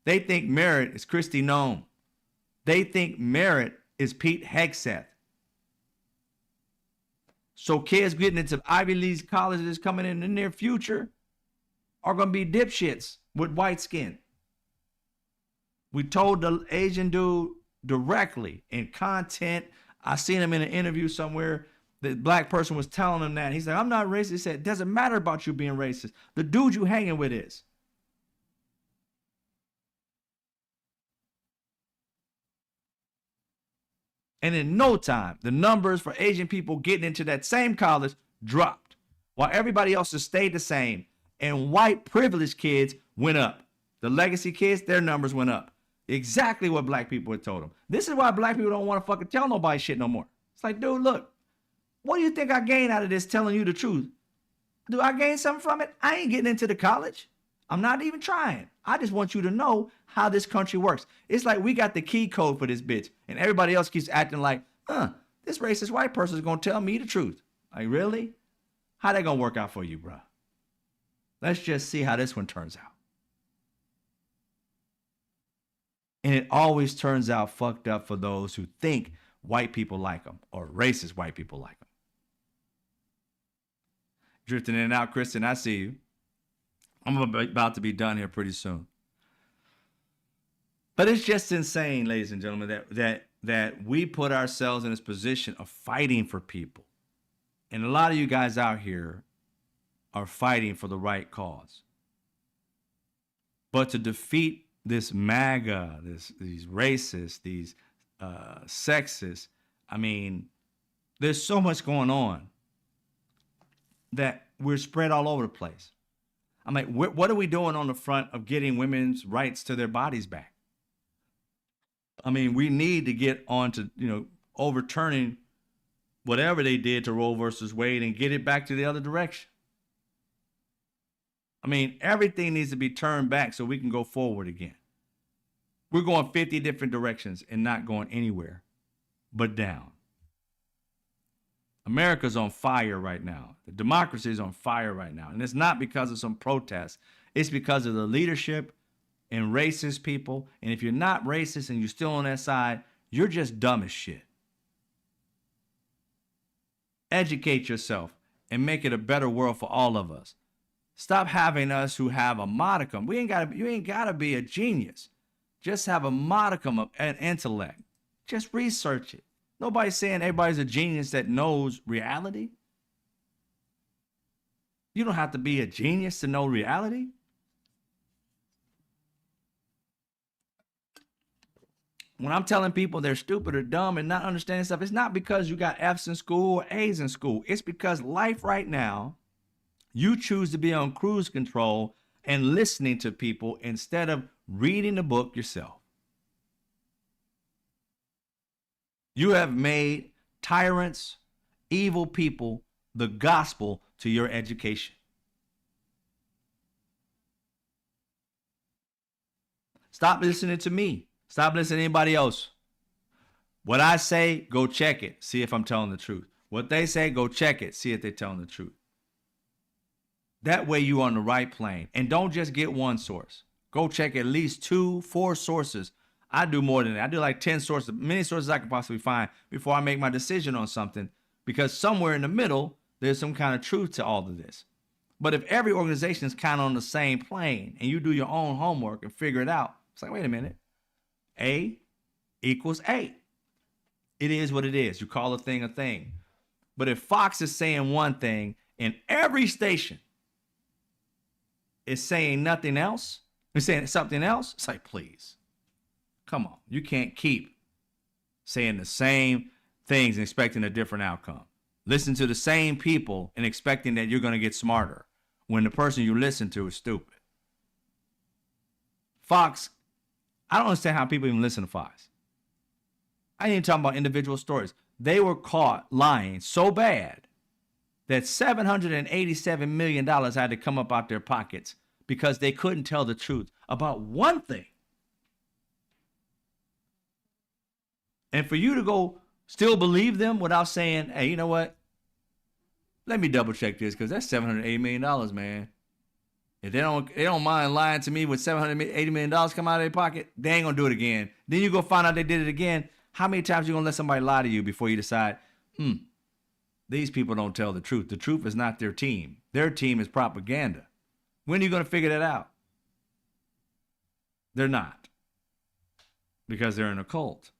A: They think merit is Kristi Noem. They think merit is Pete Hegseth. So kids getting into Ivy League colleges coming in the near future are going to be dipshits with white skin. We told the Asian dude directly in content. I seen him in an interview somewhere. The black person was telling him that. He's like, I'm not racist. He said, it doesn't matter about you being racist. The dude you hanging with is. And in no time, the numbers for Asian people getting into that same college dropped, while everybody else has stayed the same. And white privileged kids went up. The legacy kids, their numbers went up. Exactly what black people had told them. This is why black people don't want to fucking tell nobody shit no more. It's like, dude, look, what do you think I gain out of this telling you the truth? Do I gain something from it? I ain't getting into the college. I'm not even trying. I just want you to know how this country works. It's like we got the key code for this bitch, and everybody else keeps acting like, this racist white person is going to tell me the truth. Like, really? How that going to work out for you, bro? Let's just see how this one turns out. And it always turns out fucked up for those who think white people like them or racist white people like them. Drifting in and out, Kristen, I see you. I'm about to be done here pretty soon. But it's just insane, ladies and gentlemen, that we put ourselves in this position of fighting for people. And a lot of you guys out here are fighting for the right cause. But to defeat this MAGA, these racists, these sexists, I mean, there's so much going on that we're spread all over the place. I'm like, what are we doing on the front of getting women's rights to their bodies back? I mean, we need to get on to, overturning whatever they did to Roe versus Wade and get it back to the other direction. I mean, everything needs to be turned back so we can go forward again. We're going 50 different directions and not going anywhere but down. America's on fire right now. The democracy is on fire right now. And it's not because of some protests. It's because of the leadership and racist people. And if you're not racist and you're still on that side, you're just dumb as shit. Educate yourself and make it a better world for all of us. Stop having us who have a modicum. You ain't gotta be a genius. Just have a modicum of an intellect. Just research it. Nobody's saying everybody's a genius that knows reality. You don't have to be a genius to know reality. When I'm telling people they're stupid or dumb and not understanding stuff, it's not because you got F's in school or A's in school. It's because life right now, you choose to be on cruise control and listening to people instead of reading the book yourself. You have made tyrants, evil people, the gospel to your education. Stop listening to me. Stop listening to anybody else. What I say, go check it. See if I'm telling the truth. What they say, go check it. See if they're telling the truth. That way you're on the right plane. And don't just get one source. Go check at least 2, 4 sources. I do more than that. I do like 10 sources, many sources I can possibly find before I make my decision on something. Because somewhere in the middle, there's some kind of truth to all of this. But if every organization is kind of on the same plane and you do your own homework and figure it out, it's like, wait a minute. A equals A. It is what it is. You call a thing a thing. But if Fox is saying one thing and every station is saying nothing else, they're saying something else, it's like, please, come on. You can't keep saying the same things and expecting a different outcome. Listen to the same people and expecting that you're going to get smarter when the person you listen to is stupid. Fox, I don't understand how people even listen to Fox. I ain't even talking about individual stories. They were caught lying so bad that $787 million had to come up out their pockets because they couldn't tell the truth about one thing. And for you to go still believe them without saying, hey, you know what? Let me double check this because that's $780 million, man. If they don't mind lying to me with $780 million come out of their pocket, they ain't gonna do it again. Then you go find out they did it again. How many times you gonna let somebody lie to you before you decide, these people don't tell the truth. The truth is not their team. Their team is propaganda. When are you gonna figure that out? They're not. Because they're in a cult.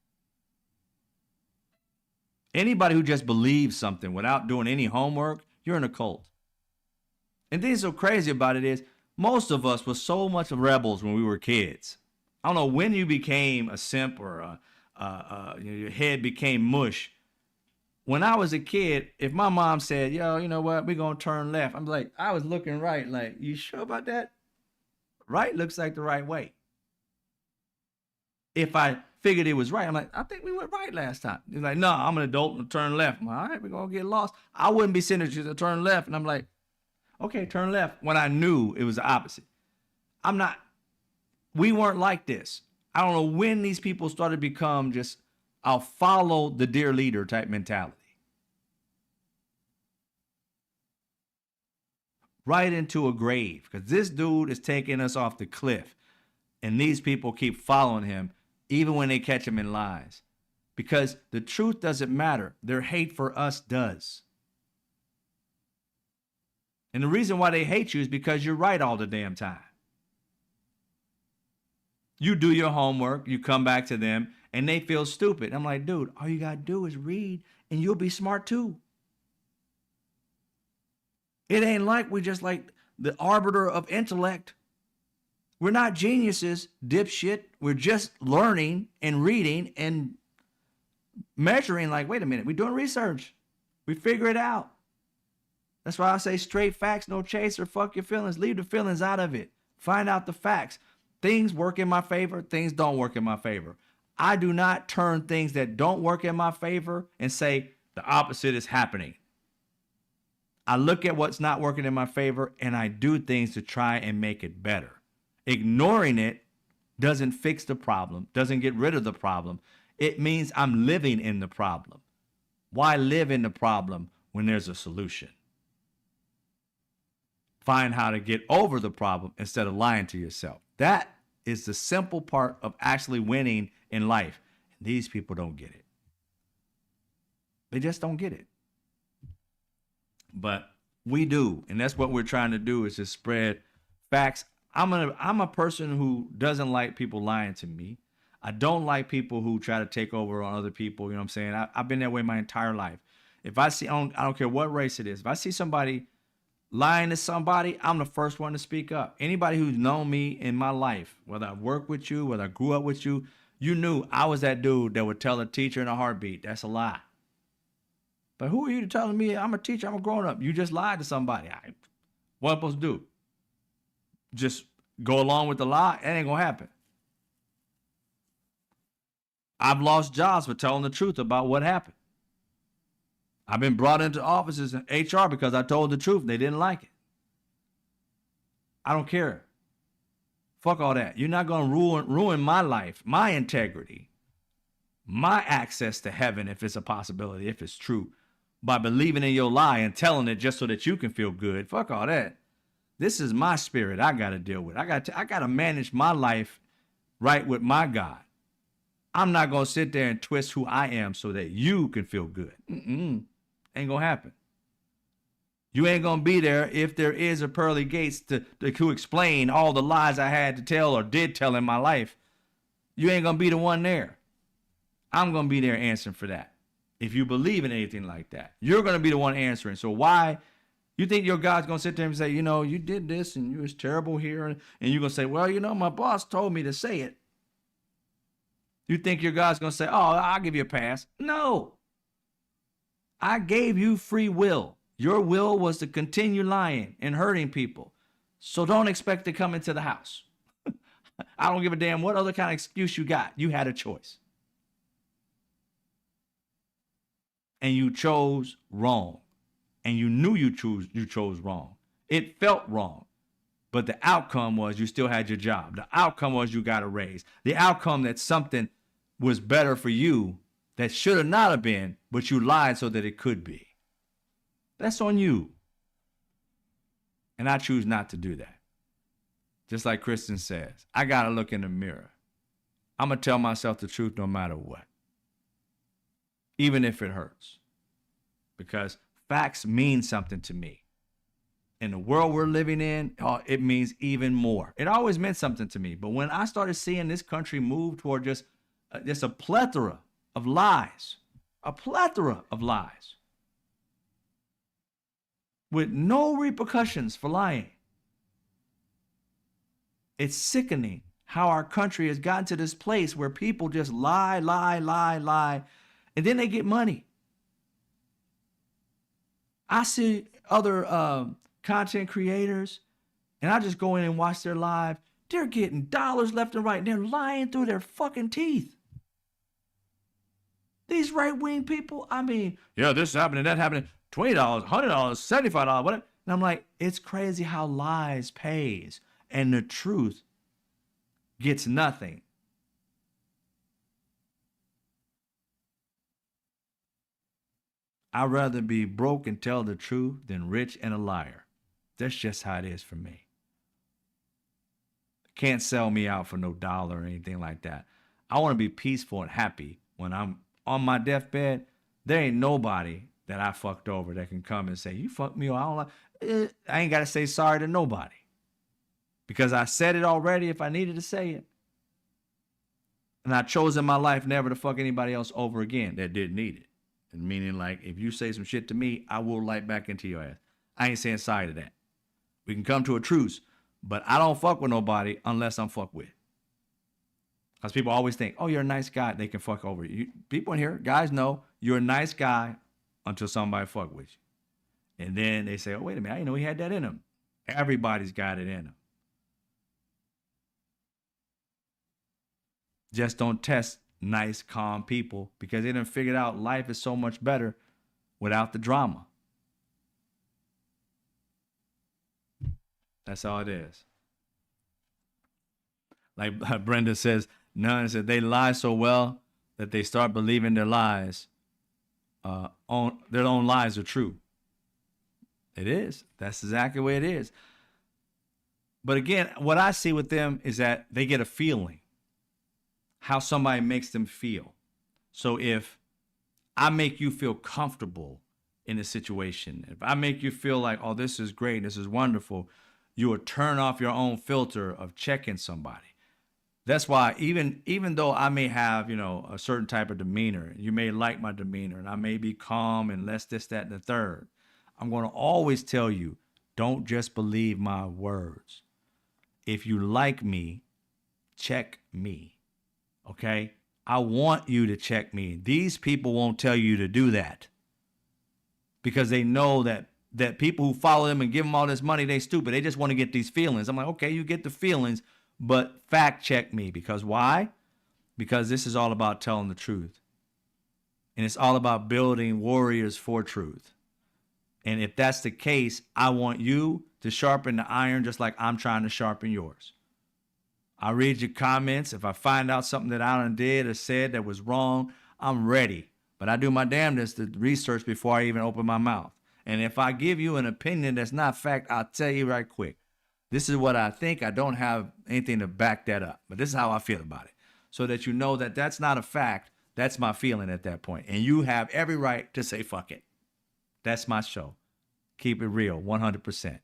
A: Anybody who just believes something without doing any homework, you're in a cult. And the thing so crazy about it is, most of us were so much rebels when we were kids. I don't know when you became a simp or your head became mush. When I was a kid, if my mom said, yo, you know what, we're going to turn left, I'm like, I was looking right, like, you sure about that? Right looks like the right way. If I figured it was right, I'm like, I think we went right last time. He's like, no, I'm an adult and turn left. I'm like, all right, we're going to get lost. I wouldn't be sitting there to turn left. And I'm like, okay, turn left, when I knew it was the opposite. We weren't like this. I don't know when these people started to become just, I'll follow the dear leader type mentality. Right into a grave, because this dude is taking us off the cliff. And these people keep following him, even when they catch him in lies. Because the truth doesn't matter. Their hate for us does. And the reason why they hate you is because you're right all the damn time. You do your homework, you come back to them, and they feel stupid. I'm like, dude, all you got to do is read, and you'll be smart too. It ain't like we just like the arbiter of intellect. We're not geniuses, dipshit. We're just learning and reading and measuring like, wait a minute, we're doing research. We figure it out. That's why I say straight facts, no chaser, fuck your feelings. Leave the feelings out of it. Find out the facts. Things work in my favor, things don't work in my favor. I do not turn things that don't work in my favor and say the opposite is happening. I look at what's not working in my favor and I do things to try and make it better. Ignoring it doesn't fix the problem, doesn't get rid of the problem. It means I'm living in the problem. Why live in the problem when there's a solution? Find how to get over the problem instead of lying to yourself. That is the simple part of actually winning in life. And these people don't get it. They just don't get it. But we do. And that's what we're trying to do, is just spread facts. I'm a person who doesn't like people lying to me. I don't like people who try to take over on other people. You know what I'm saying? I've been that way my entire life. If I see, I don't care what race it is. If I see somebody lying to somebody, I'm the first one to speak up. Anybody who's known me in my life, whether I worked with you, whether I grew up with you, you knew I was that dude that would tell a teacher in a heartbeat, that's a lie. But who are you to telling me I'm a teacher, I'm a grown up? You just lied to somebody. What am I supposed to do? Just go along with the lie? It ain't gonna happen. I've lost jobs for telling the truth about what happened. I've been brought into offices in HR because I told the truth. They didn't like it. I don't care. Fuck all that. You're not going to ruin my life, my integrity, my access to heaven, if it's a possibility, if it's true, by believing in your lie and telling it just so that you can feel good. Fuck all that. This is my spirit I got to deal with. I got to manage my life right with my God. I'm not going to sit there and twist who I am so that you can feel good. Ain't going to happen. You ain't going to be there if there is a pearly gates to explain all the lies I had to tell or did tell in my life. You ain't going to be the one there. I'm going to be there answering for that. If you believe in anything like that, you're going to be the one answering. So why you think your God's going to sit there and say, you did this and you was terrible here. And you're going to say, well, my boss told me to say it. You think your God's going to say, oh, I'll give you a pass. No. I gave you free will. Your will was to continue lying and hurting people. So don't expect to come into the house. I don't give a damn what other kind of excuse you got. You had a choice. And you chose wrong. And you knew you chose wrong. It felt wrong. But the outcome was you still had your job. The outcome was you got a raise. The outcome that something was better for you that should have not have been, but you lied so that it could be. That's on you. And I choose not to do that. Just like Kristen says, I got to look in the mirror. I'm going to tell myself the truth no matter what. Even if it hurts. Because facts mean something to me. In the world we're living in, it means even more. It always meant something to me. But when I started seeing this country move toward just a plethora of lies, with no repercussions for lying. It's sickening how our country has gotten to this place where people just lie, and then they get money. I see other content creators, and I just go in and watch their live. They're getting dollars left and right, and they're lying through their fucking teeth. These right-wing people, yeah, this is happening, that happening, $20, $100, $75, whatever. And I'm like, it's crazy how lies pays and the truth gets nothing. I'd rather be broke and tell the truth than rich and a liar. That's just how it is for me. Can't sell me out for no dollar or anything like that. I want to be peaceful and happy when I'm on my deathbed. There ain't nobody that I fucked over that can come and say, you fucked me over. I don't like. I ain't got to say sorry to nobody. Because I said it already if I needed to say it. And I chose in my life never to fuck anybody else over again that didn't need it. And meaning like, if you say some shit to me, I will light back into your ass. I ain't saying sorry to that. We can come to a truce, but I don't fuck with nobody unless I'm fucked with. Because people always think, oh, you're a nice guy, they can fuck over you. People in here, guys know you're a nice guy until somebody fuck with you. And then they say, oh, wait a minute, I didn't know he had that in him. Everybody's got it in them. Just don't test nice, calm people because they done figured out life is so much better without the drama. That's all it is. Like Brenda says, none said they lie so well that they start believing their lies, their own lies are true. It is. That's exactly the way it is. But again, what I see with them is that they get a feeling. How somebody makes them feel. So if I make you feel comfortable in a situation, if I make you feel like, oh, this is great, this is wonderful, you will turn off your own filter of checking somebody. That's why even though I may have, a certain type of demeanor, you may like my demeanor, and I may be calm and less this, that, and the third. I'm going to always tell you, don't just believe my words. If you like me, check me. Okay? I want you to check me. These people won't tell you to do that because they know that people who follow them and give them all this money, they stupid. They just want to get these feelings. I'm like, okay, you get the feelings, but fact check me. Because why? Because this is all about telling the truth. And it's all about building warriors for truth. And if that's the case, I want you to sharpen the iron just like I'm trying to sharpen yours. I read your comments. If I find out something that I done did or said that was wrong, I'm ready. But I do my damnedest to research before I even open my mouth. And if I give you an opinion that's not fact, I'll tell you right quick. This is what I think. I don't have anything to back that up. But this is how I feel about it. So that you know that that's not a fact. That's my feeling at that point. And you have every right to say fuck it. That's my show. Keep it real, 100%.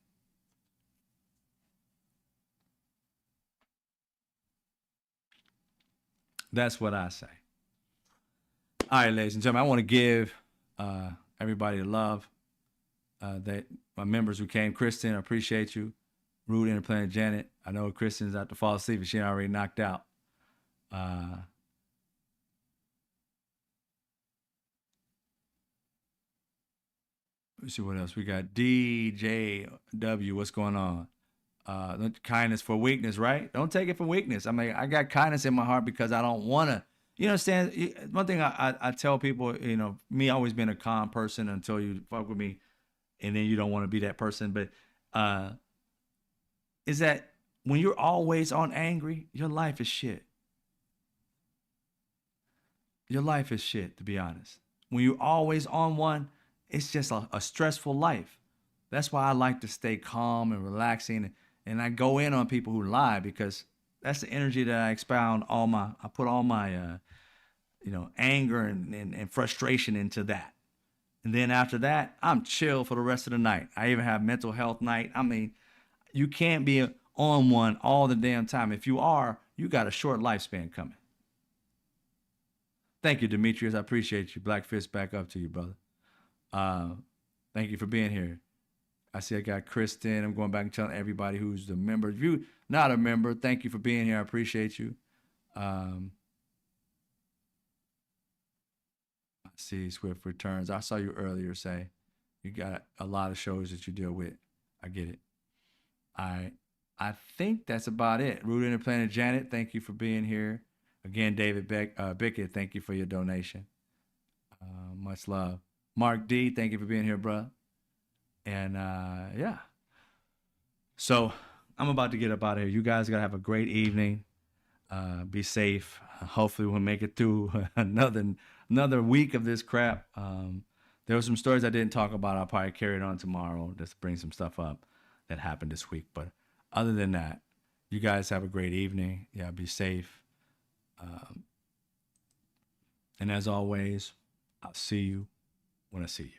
A: That's what I say. All right, ladies and gentlemen, I want to give everybody the love that my members who came. Kristen, I appreciate you. Rude Interplanet Janet. I know Kristen's about to fall asleep and she already knocked out. Let's see what else. We got DJW. What's going on? Kindness for weakness, right? Don't take it for weakness. I mean, I got kindness in my heart because I don't want to. You understand? One thing I tell people, me always being a calm person until you fuck with me, and then you don't want to be that person. But is that when you're always on angry, your life is shit. Your life is shit, to be honest. When you're always on one, it's just a stressful life. That's why I like to stay calm and relaxing, and I go in on people who lie because that's the energy that I expound I put all my, anger and frustration into that. And then after that, I'm chill for the rest of the night. I even have mental health night. I mean, you can't be on one all the damn time. If you are, you got a short lifespan coming. Thank you, Demetrius. I appreciate you. Black Fist, back up to you, brother. Thank you for being here. I see I got Kristen. I'm going back and telling everybody who's the member. If you not a member, thank you for being here. I appreciate you. I see Swift Returns. I saw you earlier say you got a lot of shows that you deal with. I get it. I think that's about it. Rude Interplanet Janet, thank you for being here. Again, David Bickett, thank you for your donation. Much love. Mark D, thank you for being here, bro. And yeah. So I'm about to get up out of here. You guys gotta have a great evening. Be safe. Hopefully we'll make it through another week of this crap. There were some stories I didn't talk about. I'll probably carry it on tomorrow just to bring some stuff up that happened this week. But other than that, you guys have a great evening. Yeah, be safe. And as always, I'll see you when I see you.